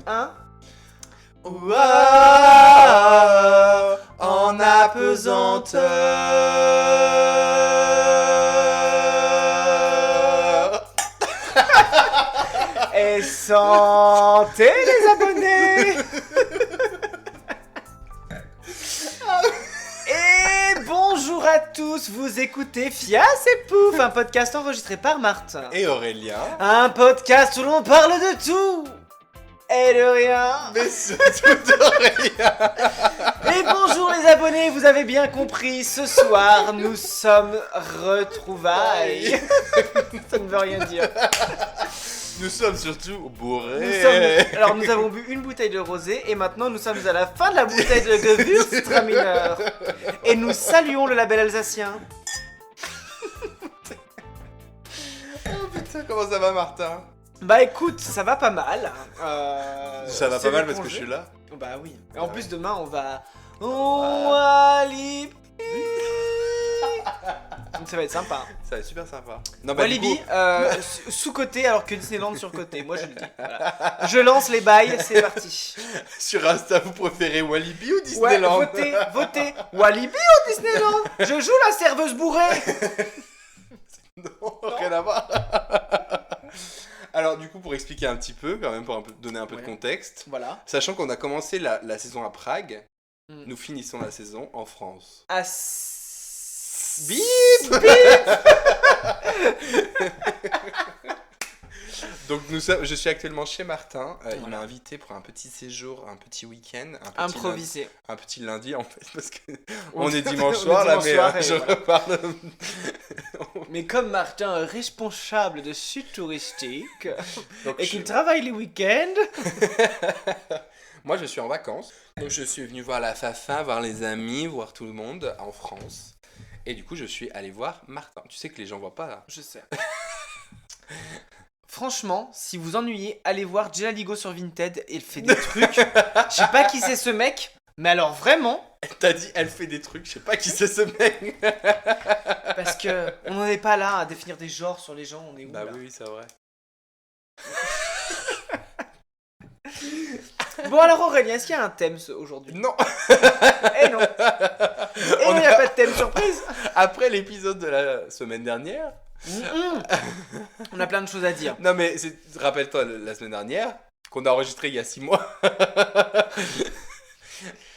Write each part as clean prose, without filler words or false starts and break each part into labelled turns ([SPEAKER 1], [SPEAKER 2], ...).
[SPEAKER 1] 1.
[SPEAKER 2] Ouah, en apesanteur.
[SPEAKER 1] Et santé les abonnés. Et bonjour à tous, vous écoutez Fias et Pouf, un podcast enregistré par Martin.
[SPEAKER 2] Et Aurélien.
[SPEAKER 1] Un podcast où l'on parle de tout et de rien.
[SPEAKER 2] Mais surtout d'Aurélien.
[SPEAKER 1] Et bonjour les abonnés, vous avez bien compris, ce soir nous sommes retrouvailles. Ça ne veut rien dire.
[SPEAKER 2] Nous sommes surtout bourrés.
[SPEAKER 1] Alors nous avons bu une bouteille de rosé et maintenant nous sommes à la fin de la bouteille de Gewürztraminer. Et nous saluons le label alsacien.
[SPEAKER 2] Oh putain, comment ça va Martin?
[SPEAKER 1] Bah écoute, ça va pas mal.
[SPEAKER 2] Ça va
[SPEAKER 1] c'est
[SPEAKER 2] pas mal
[SPEAKER 1] le
[SPEAKER 2] parce que je
[SPEAKER 1] congé.
[SPEAKER 2] suis là.
[SPEAKER 1] Bah oui. Et en plus demain on va... On va libre. Donc ça va être sympa.
[SPEAKER 2] Ça va être super sympa. Non,
[SPEAKER 1] Walibi,
[SPEAKER 2] du coup,
[SPEAKER 1] sous-côté alors que Disneyland sur-côté. Moi je le dis. Voilà. Je lance les bails, c'est parti.
[SPEAKER 2] sur Insta, vous préférez Walibi ou
[SPEAKER 1] Ouais,
[SPEAKER 2] Disneyland?
[SPEAKER 1] votez. Walibi ou Disneyland? Je joue la serveuse bourrée.
[SPEAKER 2] Non, rien à voir. Alors du coup, pour expliquer un petit peu, quand même, pour donner un peu de contexte,
[SPEAKER 1] Voilà.
[SPEAKER 2] sachant qu'on a commencé la saison à Prague,
[SPEAKER 1] Mm.
[SPEAKER 2] nous finissons la saison en France.
[SPEAKER 1] Bip.
[SPEAKER 2] Donc je suis actuellement chez Martin. Il
[SPEAKER 1] Voilà.
[SPEAKER 2] m'a invité pour un petit séjour, un petit week-end,
[SPEAKER 1] Improvisé.
[SPEAKER 2] un petit lundi en fait, parce que
[SPEAKER 1] On
[SPEAKER 2] on est
[SPEAKER 1] est
[SPEAKER 2] dimanche
[SPEAKER 1] dimanche
[SPEAKER 2] soir là, mais
[SPEAKER 1] soir et
[SPEAKER 2] je
[SPEAKER 1] voilà.
[SPEAKER 2] reparle.
[SPEAKER 1] Mais comme Martin est responsable de sites touristiques
[SPEAKER 2] Donc,
[SPEAKER 1] et qu'il travaille les week-ends,
[SPEAKER 2] Moi, je suis en vacances. Donc, je suis venu voir la Fafa, voir les amis, voir tout le monde en France. Et du coup, je suis allé voir Martin. Tu sais que les gens voient pas là.
[SPEAKER 1] je sais. Franchement, si vous ennuyez, allez voir Jenna Ligo sur Vinted. Elle fait des trucs. Je sais pas qui c'est ce mec, mais alors vraiment,
[SPEAKER 2] T'as dit, elle fait des trucs. Je sais pas qui c'est ce mec.
[SPEAKER 1] parce que on n'en est pas là à définir des genres sur les gens. On est où
[SPEAKER 2] Bah
[SPEAKER 1] là
[SPEAKER 2] oui, c'est vrai.
[SPEAKER 1] Bon alors Aurélien, est-ce qu'il y a un thème aujourd'hui?
[SPEAKER 2] Non.
[SPEAKER 1] Eh non. Et il n'y a pas de thème surprise.
[SPEAKER 2] Après l'épisode de la semaine dernière.
[SPEAKER 1] On a plein de choses à dire.
[SPEAKER 2] Non, mais rappelle-toi, la semaine dernière, qu'on a enregistré il y a 6 mois.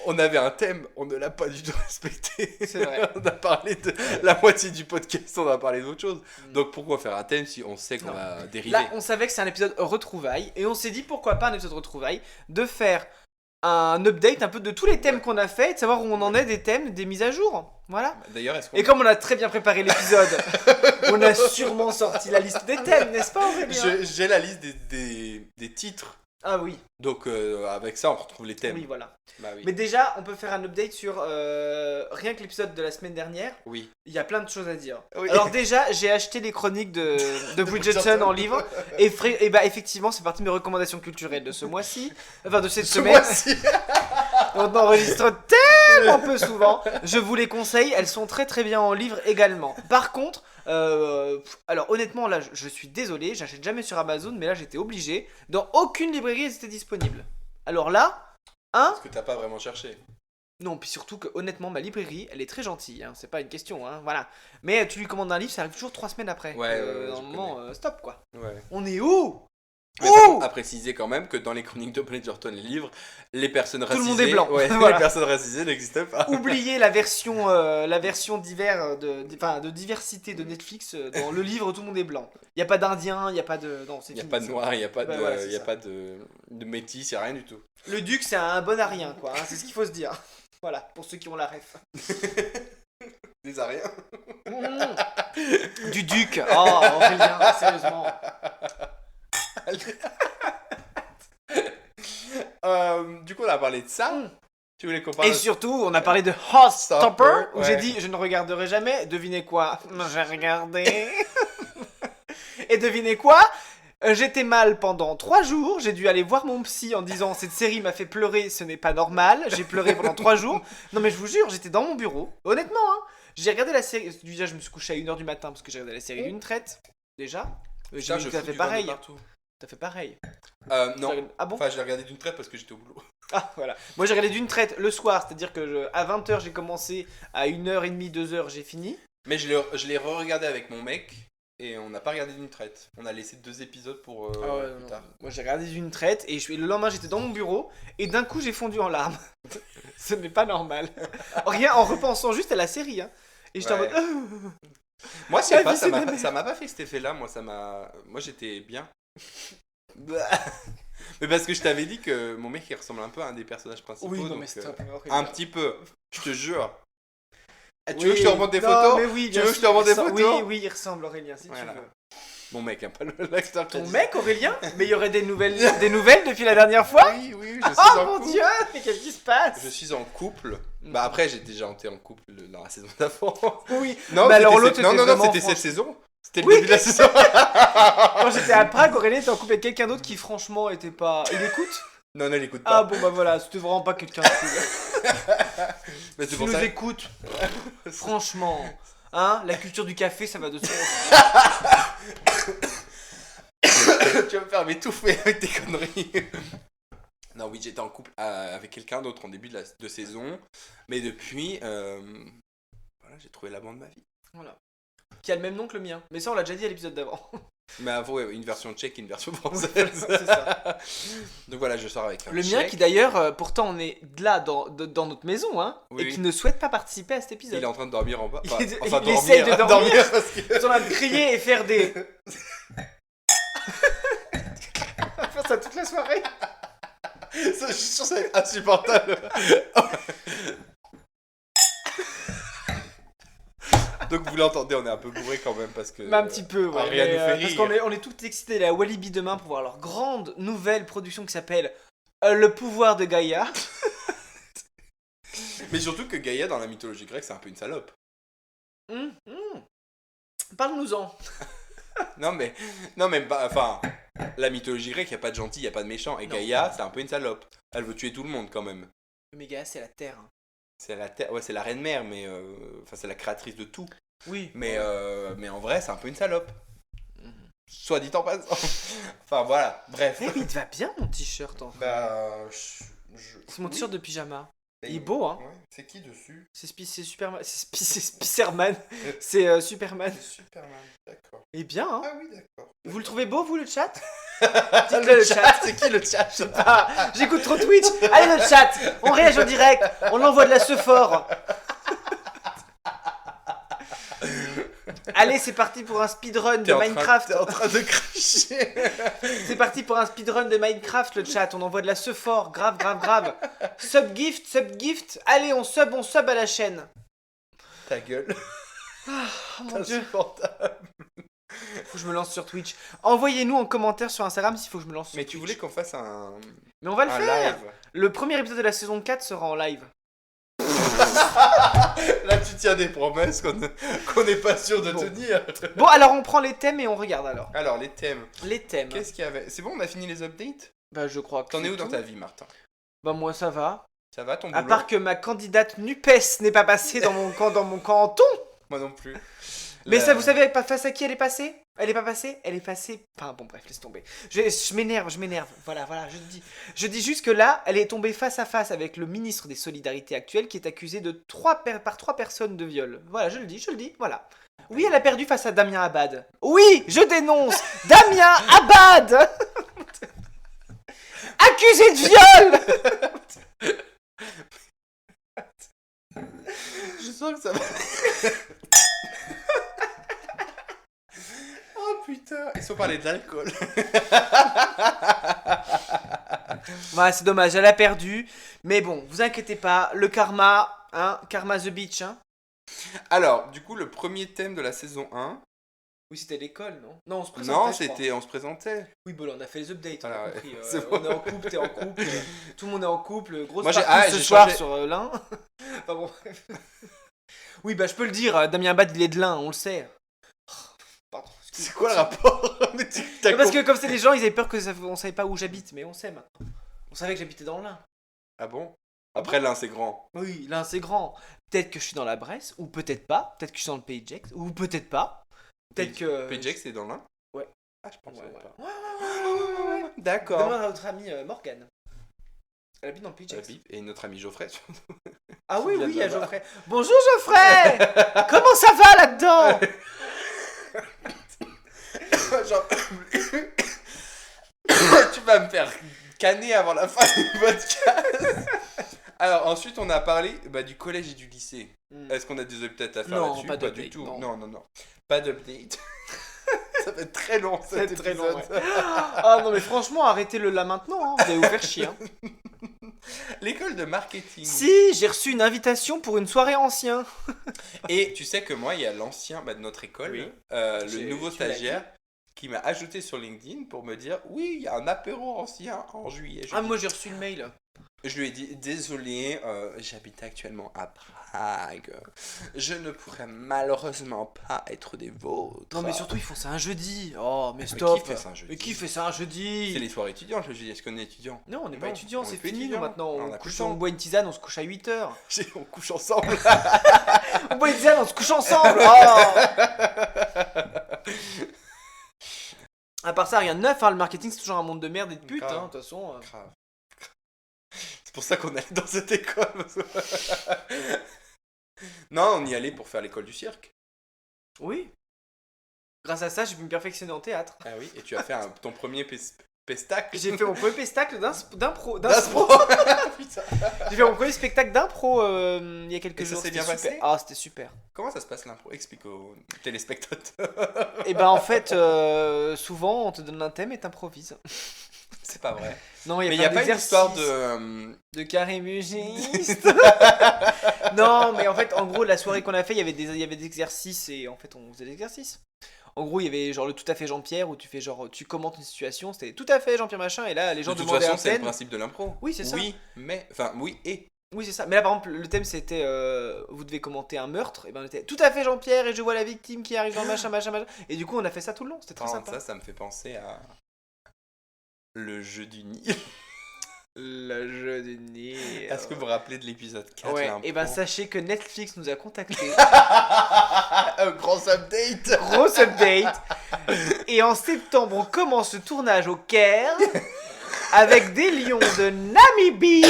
[SPEAKER 2] On avait un thème, on ne l'a pas du tout respecté.
[SPEAKER 1] C'est vrai.
[SPEAKER 2] On a parlé de la moitié du podcast, on a parlé d'autre chose. Donc pourquoi faire un thème si on sait qu'on
[SPEAKER 1] Non.
[SPEAKER 2] va dériver?
[SPEAKER 1] Là, on savait que c'est un épisode retrouvailles et on s'est dit pourquoi pas un épisode retrouvailles de faire un update un peu de tous les thèmes qu'on a fait et de savoir où on en est des thèmes, des mises à jour. Voilà.
[SPEAKER 2] D'ailleurs, est-ce qu'on...
[SPEAKER 1] Et comme on a très bien préparé l'épisode, on a sûrement sorti la liste des thèmes, n'est-ce pas Aurélien?
[SPEAKER 2] J'ai la liste des titres.
[SPEAKER 1] Ah oui,
[SPEAKER 2] Donc avec ça, on retrouve les thèmes.
[SPEAKER 1] oui voilà.
[SPEAKER 2] Bah oui.
[SPEAKER 1] Mais déjà, on peut faire un update sur rien que l'épisode de la semaine dernière.
[SPEAKER 2] Oui.
[SPEAKER 1] Il y a plein de choses à dire.
[SPEAKER 2] Oui.
[SPEAKER 1] Alors déjà, j'ai acheté les chroniques de Bridgerton en livre et bah effectivement, c'est partie de mes recommandations culturelles de ce mois-ci, enfin de cette
[SPEAKER 2] Ce
[SPEAKER 1] semaine.
[SPEAKER 2] mois-ci.
[SPEAKER 1] On enregistre tellement peu souvent. Je vous les conseille, elles sont très très bien en livre également. Par contre, alors honnêtement là, je suis désolé, j'achète jamais sur Amazon, mais là j'étais obligé. Dans aucune librairie elles étaient disponibles. Alors là,
[SPEAKER 2] Parce que t'as pas vraiment cherché.
[SPEAKER 1] non, puis surtout que honnêtement ma librairie, elle est très gentille, hein, c'est pas une question, hein, voilà. Mais tu lui commandes un livre, ça arrive toujours 3 semaines après.
[SPEAKER 2] Ouais,
[SPEAKER 1] normalement, stop quoi.
[SPEAKER 2] Ouais.
[SPEAKER 1] On est où?
[SPEAKER 2] Mais par contre, à préciser quand même que dans les chroniques de Bridgerton, les livres, les personnes
[SPEAKER 1] Tout le
[SPEAKER 2] racisées...
[SPEAKER 1] monde est blanc.
[SPEAKER 2] Ouais,
[SPEAKER 1] Voilà.
[SPEAKER 2] les personnes racisées n'existent pas.
[SPEAKER 1] Oubliez la version d'hiver de diversité de Netflix. Dans le livre, tout le monde est blanc. Il y a pas d'Indien, il y a pas de non, c'est
[SPEAKER 2] Il n'y a
[SPEAKER 1] fini,
[SPEAKER 2] pas de
[SPEAKER 1] ça.
[SPEAKER 2] noir, il n'y a pas de,
[SPEAKER 1] Ouais, voilà, c'est
[SPEAKER 2] y a
[SPEAKER 1] ça.
[SPEAKER 2] pas de métis, il n'y a rien du tout.
[SPEAKER 1] Le duc, c'est un bon arien, quoi. Hein, c'est ce qu'il faut se dire. Voilà, pour ceux qui ont la ref.
[SPEAKER 2] Des ariens.
[SPEAKER 1] Du duc. Oh, Aurélien, sérieusement.
[SPEAKER 2] Du coup, on a parlé de ça. Tu voulais qu'on parle
[SPEAKER 1] Et surtout, on a parlé de Heartstopper, où
[SPEAKER 2] ouais.
[SPEAKER 1] j'ai dit je ne regarderai jamais. Devinez quoi? J'ai regardé. Et devinez quoi? J'étais mal pendant 3 jours, j'ai dû aller voir mon psy en disant cette série m'a fait pleurer, ce n'est pas normal, j'ai pleuré pendant 3 jours. Non mais je vous jure, j'étais dans mon bureau, honnêtement hein. J'ai regardé la série, déjà je me suis couché à 1h du matin parce que j'ai regardé la série d'une traite, déjà. J'ai
[SPEAKER 2] Putain,
[SPEAKER 1] vu
[SPEAKER 2] je
[SPEAKER 1] que ça
[SPEAKER 2] fous
[SPEAKER 1] fait
[SPEAKER 2] du vent de
[SPEAKER 1] pareil.
[SPEAKER 2] partout.
[SPEAKER 1] T'as fait pareil.
[SPEAKER 2] Non.
[SPEAKER 1] Ah bon?
[SPEAKER 2] Enfin, je l'ai regardé d'une traite parce que j'étais au boulot.
[SPEAKER 1] Ah voilà. Moi j'ai regardé d'une traite le soir, c'est-à-dire que à 20h j'ai commencé, à 1h30, 2h j'ai fini.
[SPEAKER 2] Mais je l'ai re-regardé avec mon mec et on n'a pas regardé d'une traite. On a laissé 2 épisodes pour
[SPEAKER 1] Ah ouais,
[SPEAKER 2] plus
[SPEAKER 1] non.
[SPEAKER 2] tard.
[SPEAKER 1] Moi j'ai regardé d'une traite et le lendemain j'étais dans mon bureau et d'un coup j'ai fondu en larmes. Ce n'est pas normal. Rien en repensant juste à la série. Hein. Et j'étais
[SPEAKER 2] Ouais.
[SPEAKER 1] en mode.
[SPEAKER 2] Moi, je
[SPEAKER 1] La
[SPEAKER 2] sais pas,
[SPEAKER 1] vie, c'est de la merde.
[SPEAKER 2] ça m'a pas fait cet effet-là. Moi, moi j'étais bien. Mais parce que je t'avais dit que mon mec il ressemble un peu à un des personnages principaux.
[SPEAKER 1] Oui, non
[SPEAKER 2] donc,
[SPEAKER 1] mais stop.
[SPEAKER 2] un petit peu, je te jure. Ah, tu
[SPEAKER 1] Oui,
[SPEAKER 2] veux que je te remonte des
[SPEAKER 1] non,
[SPEAKER 2] photos?
[SPEAKER 1] mais oui,
[SPEAKER 2] Tu
[SPEAKER 1] bien
[SPEAKER 2] veux que je te
[SPEAKER 1] sûr,
[SPEAKER 2] remonte des
[SPEAKER 1] il ressemble-
[SPEAKER 2] photos?
[SPEAKER 1] Oui, oui, il ressemble Aurélien si
[SPEAKER 2] Voilà.
[SPEAKER 1] tu veux.
[SPEAKER 2] Mon mec, hein, pas l'acteur.
[SPEAKER 1] Ton mec Aurélien? Mais il y aurait des nouvelles depuis la dernière fois?
[SPEAKER 2] Oui, oui, je suis
[SPEAKER 1] Oh
[SPEAKER 2] en
[SPEAKER 1] mon
[SPEAKER 2] couple.
[SPEAKER 1] dieu, mais qu'est-ce qui se passe?
[SPEAKER 2] Je suis en couple.
[SPEAKER 1] Mm.
[SPEAKER 2] Bah après, j'ai déjà été en couple dans la saison d'avant.
[SPEAKER 1] Oui.
[SPEAKER 2] Non,
[SPEAKER 1] Mais alors
[SPEAKER 2] c'était
[SPEAKER 1] l'autre,
[SPEAKER 2] cette- non,
[SPEAKER 1] c'était
[SPEAKER 2] non, non,
[SPEAKER 1] vraiment
[SPEAKER 2] c'était cette
[SPEAKER 1] franche-
[SPEAKER 2] saison. C'était le
[SPEAKER 1] Oui.
[SPEAKER 2] début de la saison.
[SPEAKER 1] Quand j'étais à Prague, Aurélien était en couple avec quelqu'un d'autre qui franchement était pas. Il écoute?
[SPEAKER 2] Non, non, il écoute
[SPEAKER 1] Ah
[SPEAKER 2] pas.
[SPEAKER 1] bon bah voilà, c'était vraiment pas quelqu'un de cool.
[SPEAKER 2] Mais c'est
[SPEAKER 1] Tu
[SPEAKER 2] pour
[SPEAKER 1] nous
[SPEAKER 2] ça.
[SPEAKER 1] écoutes. Franchement. Hein, la culture du café, ça va de soi.
[SPEAKER 2] Tu vas me faire m'étouffer avec tes conneries. Non, oui, j'étais en couple avec quelqu'un d'autre en début de saison. Mais depuis, voilà, j'ai trouvé l'amant de ma vie.
[SPEAKER 1] Voilà. Qui a le même nom que le mien. Mais ça, on l'a déjà dit à l'épisode d'avant.
[SPEAKER 2] Mais avant, ouais, une version tchèque et une version française.
[SPEAKER 1] C'est ça.
[SPEAKER 2] Donc voilà, je sors avec un
[SPEAKER 1] Le mien
[SPEAKER 2] tchèque.
[SPEAKER 1] qui d'ailleurs, pourtant on est là dans notre maison, hein,
[SPEAKER 2] Oui,
[SPEAKER 1] et
[SPEAKER 2] oui.
[SPEAKER 1] qui ne souhaite pas participer à cet épisode.
[SPEAKER 2] Il est en train de dormir en bas.
[SPEAKER 1] Il
[SPEAKER 2] Enfin,
[SPEAKER 1] est-
[SPEAKER 2] enfin,
[SPEAKER 1] il essaye de dormir.
[SPEAKER 2] parce que...
[SPEAKER 1] Ils sont en train de crier et faire des... On va faire ça toute la soirée.
[SPEAKER 2] Ça, je suis sûr que ça va être insupportable. Donc vous l'entendez, on est un peu bourré quand même parce que...
[SPEAKER 1] Mais un petit peu, ouais.
[SPEAKER 2] rien
[SPEAKER 1] mais,
[SPEAKER 2] nous fait
[SPEAKER 1] parce
[SPEAKER 2] rire.
[SPEAKER 1] qu'on est tout excités à Walibi demain pour voir leur grande nouvelle production qui s'appelle Le pouvoir de Gaïa.
[SPEAKER 2] Mais surtout que Gaïa dans la mythologie grecque c'est un peu une salope.
[SPEAKER 1] Parle-nous-en.
[SPEAKER 2] Non mais bah, enfin, la mythologie grecque, il n'y a pas de gentil, il n'y a pas de méchant. Et
[SPEAKER 1] Non.
[SPEAKER 2] Gaïa c'est un peu une salope. Elle veut tuer tout le monde quand même.
[SPEAKER 1] Mais Gaïa, c'est la Terre. hein.
[SPEAKER 2] C'est la terre, ouais, c'est la reine mère, mais enfin c'est la créatrice de tout.
[SPEAKER 1] Oui.
[SPEAKER 2] Mais en vrai c'est un peu une salope.
[SPEAKER 1] Mhm.
[SPEAKER 2] Soit dit en passant. Enfin voilà, bref.
[SPEAKER 1] Eh, mais il te va bien mon t-shirt en fait.
[SPEAKER 2] Bah,
[SPEAKER 1] C'est mon t-shirt de pyjama.
[SPEAKER 2] Et-
[SPEAKER 1] Il est beau, hein.
[SPEAKER 2] Ouais, c'est qui dessus?
[SPEAKER 1] C'est Superman. C'est Spicerman. C'est Superman.
[SPEAKER 2] C'est Superman, d'accord.
[SPEAKER 1] Il est bien, hein.
[SPEAKER 2] Ah oui, d'accord.
[SPEAKER 1] Vous le trouvez beau, vous, le chat?
[SPEAKER 2] Le
[SPEAKER 1] le
[SPEAKER 2] chat,
[SPEAKER 1] chat.
[SPEAKER 2] c'est qui le chat?
[SPEAKER 1] Ah, j'écoute trop Twitch. Allez, le chat. On réagit en direct. On envoie de la sephore. Allez, c'est parti pour un speedrun de Minecraft.
[SPEAKER 2] T'es en train de cracher.
[SPEAKER 1] C'est parti pour un speedrun de Minecraft, le chat. On envoie de la sephore. Grave, grave, grave. Subgift. Allez, on sub à la chaîne.
[SPEAKER 2] Ta gueule.
[SPEAKER 1] Oh mon dieu.
[SPEAKER 2] Insupportable.
[SPEAKER 1] Faut que je me lance sur Twitch. Envoyez-nous en commentaire sur Instagram s'il faut que je me lance sur
[SPEAKER 2] Mais
[SPEAKER 1] Twitch.
[SPEAKER 2] tu voulais qu'on fasse un
[SPEAKER 1] Mais on va le faire.
[SPEAKER 2] live.
[SPEAKER 1] Le premier épisode de la saison 4 sera en live.
[SPEAKER 2] Là, tu tiens des promesses qu'on n'est pas sûr de
[SPEAKER 1] Bon.
[SPEAKER 2] tenir.
[SPEAKER 1] Bon, alors on prend les thèmes et on regarde alors.
[SPEAKER 2] Alors, les thèmes.
[SPEAKER 1] Les thèmes.
[SPEAKER 2] Qu'est-ce qu'il y avait? C'est bon, on a fini les updates?
[SPEAKER 1] Bah, je crois que
[SPEAKER 2] T'en es
[SPEAKER 1] c'est
[SPEAKER 2] où dans
[SPEAKER 1] tout.
[SPEAKER 2] ta vie, Martin?
[SPEAKER 1] Bah, moi ça va.
[SPEAKER 2] Ça va, ton
[SPEAKER 1] À
[SPEAKER 2] boulot?
[SPEAKER 1] part que ma candidate NUPES n'est pas passée dans mon canton.
[SPEAKER 2] Moi non plus.
[SPEAKER 1] Mais
[SPEAKER 2] La-
[SPEAKER 1] ça, vous savez face à qui elle est passée? Elle est pas passée? Elle est passée. Enfin bon, bref, laisse tomber. Je m'énerve. Voilà, je dis juste que là, elle est tombée face à face avec le ministre des Solidarités actuel qui est accusé de par 3 personnes de viol. Voilà, je le dis, voilà. Oui, elle a perdu face à Damien Abad. Oui, je dénonce Damien Abad accusé de viol.
[SPEAKER 2] Je sens que ça va. Oh putain, il faut parler de l'alcool.
[SPEAKER 1] Voilà, c'est dommage, elle a perdu. Mais bon, vous inquiétez pas, le karma, hein, karma the bitch, hein.
[SPEAKER 2] Alors, du coup, le premier thème de la saison 1.
[SPEAKER 1] Oui, c'était l'école, non? Non, on se présentait.
[SPEAKER 2] Non,
[SPEAKER 1] je crois.
[SPEAKER 2] c'était on se présentait.
[SPEAKER 1] Oui, bon, là, on a fait les updates, on
[SPEAKER 2] Voilà,
[SPEAKER 1] a
[SPEAKER 2] ouais.
[SPEAKER 1] compris.
[SPEAKER 2] C'est
[SPEAKER 1] On
[SPEAKER 2] bon.
[SPEAKER 1] est en couple, t'es en couple. Tout le monde est en couple. Grosse
[SPEAKER 2] Moi, j'ai-
[SPEAKER 1] partie ce
[SPEAKER 2] j'ai
[SPEAKER 1] soir
[SPEAKER 2] changé-
[SPEAKER 1] sur l'Ain. Enfin bon, bref. Oui, bah je peux le dire, Damien Abad, il est de l'Ain, on le sait. Oh, pardon.
[SPEAKER 2] C'est quoi le rapport? Mais t'as
[SPEAKER 1] Parce que comme c'est des gens, ils avaient peur que on savait pas où j'habite, mais on sait maintenant. On savait que j'habitais dans l'Ain.
[SPEAKER 2] Ah bon? Après, l'un, c'est grand.
[SPEAKER 1] Oui, l'Ain c'est grand. Peut-être que je suis dans la Bresse, ou peut-être pas. Peut-être que je suis dans le Pays de Gex, ou peut-être pas. Peut-être que.
[SPEAKER 2] PJX, c'est dans l'un?
[SPEAKER 1] Ouais.
[SPEAKER 2] Ah, je pensais
[SPEAKER 1] Ouais,
[SPEAKER 2] pas.
[SPEAKER 1] ouais.
[SPEAKER 2] D'accord.
[SPEAKER 1] Demande à notre amie Morgane. Elle habite dans le Pays de Gex.
[SPEAKER 2] Et notre ami Geoffrey.
[SPEAKER 1] Ah oui,
[SPEAKER 2] Qui vient
[SPEAKER 1] oui,
[SPEAKER 2] de
[SPEAKER 1] il y a
[SPEAKER 2] là-bas.
[SPEAKER 1] Geoffrey. Bonjour Geoffrey. Comment ça va là-dedans?
[SPEAKER 2] Genre... tu vas me faire canner avant la fin du podcast. Alors ensuite on a parlé du collège et du lycée. Est-ce qu'on a des updates à faire
[SPEAKER 1] Non,
[SPEAKER 2] là-dessus?
[SPEAKER 1] pas
[SPEAKER 2] du
[SPEAKER 1] d'update,
[SPEAKER 2] tout.
[SPEAKER 1] non.
[SPEAKER 2] Non. Pas d'update. Ça va être très long
[SPEAKER 1] Ça va
[SPEAKER 2] cet
[SPEAKER 1] être très
[SPEAKER 2] épisode.
[SPEAKER 1] long, ouais. Ah non mais franchement, arrêtez-le là maintenant, hein. Vous allez vous faire chier. Hein.
[SPEAKER 2] L'école de marketing.
[SPEAKER 1] Si, j'ai reçu une invitation pour une soirée ancien.
[SPEAKER 2] Et tu sais que moi, il y a l'ancien de notre école,
[SPEAKER 1] Oui.
[SPEAKER 2] le nouveau
[SPEAKER 1] tu m'as
[SPEAKER 2] stagiaire, qui m'a ajouté sur LinkedIn pour me dire oui, il y a un apéro ancien en juillet.
[SPEAKER 1] Ah, moi j'ai reçu le mail.
[SPEAKER 2] Je lui ai dit désolé, j'habite actuellement à Prague. Je ne pourrais malheureusement pas être des vôtres.
[SPEAKER 1] Non mais surtout ils font ça un jeudi. Oh mais
[SPEAKER 2] Mais
[SPEAKER 1] stop.
[SPEAKER 2] qui fait ça un jeudi?
[SPEAKER 1] Mais qui fait ça un jeudi?
[SPEAKER 2] C'est les soirées étudiantes, je dis, est-ce qu'on est étudiant?
[SPEAKER 1] Non, on n'est pas
[SPEAKER 2] Non,
[SPEAKER 1] étudiants,
[SPEAKER 2] on
[SPEAKER 1] c'est
[SPEAKER 2] est plus
[SPEAKER 1] fini nous
[SPEAKER 2] étudiants.
[SPEAKER 1] maintenant.
[SPEAKER 2] On a plus le temps.
[SPEAKER 1] On boit une tisane, on se couche à 8h.
[SPEAKER 2] On couche ensemble.
[SPEAKER 1] On boit une tisane, on se couche ensemble. Oh. À part ça, rien de neuf, hein. Le marketing c'est toujours un monde de merde et de pute,
[SPEAKER 2] Grave.
[SPEAKER 1] hein, de toute façon.
[SPEAKER 2] Grave. C'est pour ça qu'on est dans cette école. Non, on y allait pour faire l'école du cirque.
[SPEAKER 1] Oui. Grâce à ça, j'ai pu me perfectionner en théâtre.
[SPEAKER 2] Ah oui, et tu as fait ton premier pestacle.
[SPEAKER 1] J'ai fait mon premier spectacle d'impro.
[SPEAKER 2] D'Aspro. Putain.
[SPEAKER 1] J'ai fait mon premier spectacle d'impro il y a quelques
[SPEAKER 2] Et ça
[SPEAKER 1] jours.
[SPEAKER 2] s'est
[SPEAKER 1] C'était
[SPEAKER 2] bien
[SPEAKER 1] super.
[SPEAKER 2] passé
[SPEAKER 1] Ah, c'était super.
[SPEAKER 2] Comment ça se passe l'impro? Explique aux téléspectateurs.
[SPEAKER 1] Et ben en fait, souvent on te donne un thème et t'improvises.
[SPEAKER 2] C'est pas vrai.
[SPEAKER 1] Non,
[SPEAKER 2] Mais il n'y a
[SPEAKER 1] plein
[SPEAKER 2] pas une
[SPEAKER 1] d'exercices.
[SPEAKER 2] histoire de...
[SPEAKER 1] De carré mugiste. Non, mais en fait, en gros, la soirée qu'on a fait, il y avait des exercices et en fait, on faisait des exercices. En gros, il y avait genre le tout à fait Jean-Pierre où tu fais genre, tu commentes une situation, c'était tout à fait Jean-Pierre machin, et là, les gens
[SPEAKER 2] De toute
[SPEAKER 1] demandaient
[SPEAKER 2] façon,
[SPEAKER 1] un
[SPEAKER 2] c'est le
[SPEAKER 1] thème.
[SPEAKER 2] principe de l'impro.
[SPEAKER 1] Oui, c'est ça.
[SPEAKER 2] Oui, mais... Enfin, oui et...
[SPEAKER 1] Oui, c'est ça. Mais là, par exemple, le thème c'était vous devez commenter un meurtre. Et ben, on était tout à fait Jean-Pierre et je vois la victime qui arrive dans le machin. Et du coup, on a fait ça tout le long. C'était très
[SPEAKER 2] Par contre,
[SPEAKER 1] sympa.
[SPEAKER 2] ça me fait penser à... Le jeu du Nil.
[SPEAKER 1] Le jeu du nid.
[SPEAKER 2] Est-ce que vous vous rappelez de l'épisode 4
[SPEAKER 1] Ouais,
[SPEAKER 2] l'impro?
[SPEAKER 1] et ben sachez que Netflix nous a contactés.
[SPEAKER 2] Un gros update.
[SPEAKER 1] Grosse update. Et en septembre, on commence le tournage au Caire avec des lions de Namibie.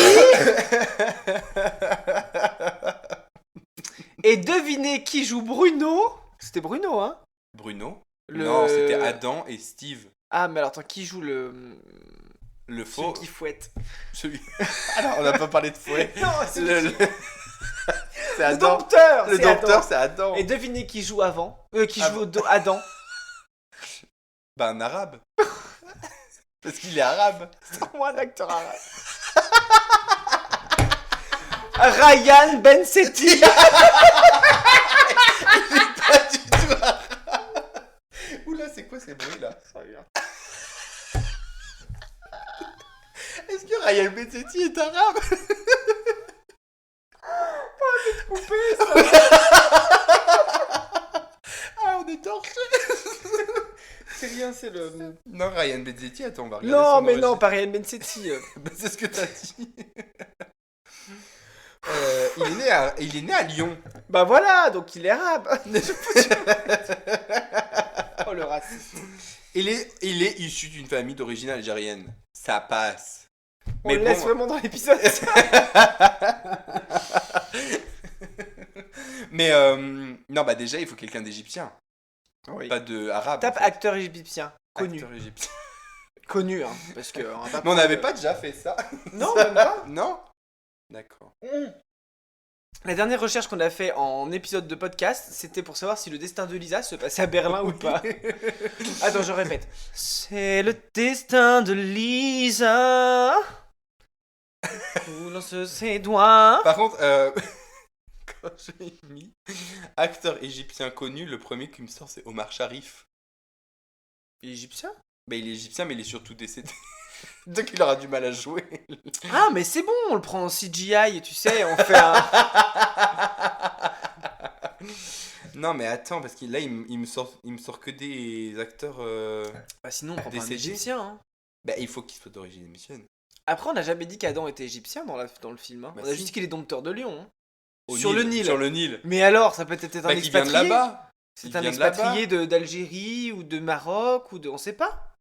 [SPEAKER 1] Et devinez qui joue Bruno? C'était Bruno, hein?
[SPEAKER 2] Bruno?
[SPEAKER 1] Le-
[SPEAKER 2] Non, c'était Adam et Steve.
[SPEAKER 1] Ah, mais alors attends, qui joue le
[SPEAKER 2] Le
[SPEAKER 1] celui
[SPEAKER 2] faux.
[SPEAKER 1] qui fouette?
[SPEAKER 2] Celui. Alors, on n'a pas parlé de fouet.
[SPEAKER 1] Non, c'est
[SPEAKER 2] C'est
[SPEAKER 1] le
[SPEAKER 2] Adam.
[SPEAKER 1] dompteur.
[SPEAKER 2] Le
[SPEAKER 1] c'est
[SPEAKER 2] dompteur,
[SPEAKER 1] Adam.
[SPEAKER 2] c'est Adam.
[SPEAKER 1] Et devinez qui joue avant? Qui joue
[SPEAKER 2] Avant.
[SPEAKER 1] Adam?
[SPEAKER 2] Bah, un arabe. Parce qu'il est arabe.
[SPEAKER 1] C'est moi un acteur arabe. Ryan Bensetti.
[SPEAKER 2] Pas du tout arabe. Oula, c'est quoi ces bruits là? Est-ce que Ryan Bensetti est arabe? Ah, on est torché.
[SPEAKER 1] C'est rien, c'est le.
[SPEAKER 2] Non, Ryan Bensetti, attends, on va regarder.
[SPEAKER 1] Non,
[SPEAKER 2] son
[SPEAKER 1] mais non,
[SPEAKER 2] origine.
[SPEAKER 1] pas Ryan Bensetti.
[SPEAKER 2] Bah, c'est ce que t'as dit. Il est né à Lyon.
[SPEAKER 1] Bah voilà, donc il est arabe. Oh le racisme.
[SPEAKER 2] Il est issu d'une famille d'origine algérienne. Ça passe.
[SPEAKER 1] On
[SPEAKER 2] Mais
[SPEAKER 1] le
[SPEAKER 2] bon,
[SPEAKER 1] laisse vraiment dans l'épisode.
[SPEAKER 2] mais non, bah déjà, il faut quelqu'un d'égyptien.
[SPEAKER 1] Oui.
[SPEAKER 2] Pas de arabe.
[SPEAKER 1] Tape
[SPEAKER 2] en fait.
[SPEAKER 1] acteur égyptien. Connu.
[SPEAKER 2] Acteur égyptien.
[SPEAKER 1] Connu, hein. Parce que.
[SPEAKER 2] Mais on n'avait pas déjà fait ça.
[SPEAKER 1] Non, même pas.
[SPEAKER 2] Non. D'accord.
[SPEAKER 1] La dernière recherche qu'on a fait en épisode de podcast, c'était pour savoir si le destin de Lisa se passait à Berlin ou pas. Attends, je répète. C'est le destin de Lisa. Coulant sur ses doigts.
[SPEAKER 2] Par contre, quand j'ai mis acteur égyptien connu, le premier qui me sort, c'est Omar Sharif.
[SPEAKER 1] Égyptien?
[SPEAKER 2] Bah, il est égyptien, mais il est surtout décédé. Donc il aura du mal à jouer.
[SPEAKER 1] Ah, mais c'est bon, on le prend en CGI, tu sais, on fait un.
[SPEAKER 2] Non, mais attends, parce que là, il me sort que des acteurs.
[SPEAKER 1] Bah, sinon, on prend pas un
[SPEAKER 2] Décédé.
[SPEAKER 1] égyptien. Hein.
[SPEAKER 2] Bah, il faut qu'il soit d'origine égyptienne.
[SPEAKER 1] Après, on n'a jamais dit qu'Adam était égyptien dans le film. Hein.
[SPEAKER 2] Bah,
[SPEAKER 1] on a
[SPEAKER 2] si.
[SPEAKER 1] juste dit qu'il est dompteur de lion. Hein.
[SPEAKER 2] Au
[SPEAKER 1] Sur le
[SPEAKER 2] Nil.
[SPEAKER 1] Nil.
[SPEAKER 2] Sur le Nil.
[SPEAKER 1] Mais alors, ça peut être un
[SPEAKER 2] Bah, qui vient de
[SPEAKER 1] expatrié.
[SPEAKER 2] là-bas.
[SPEAKER 1] C'est
[SPEAKER 2] Il
[SPEAKER 1] un
[SPEAKER 2] vient de là-bas.
[SPEAKER 1] expatrié d'Algérie ou de Maroc ou de... On sait pas.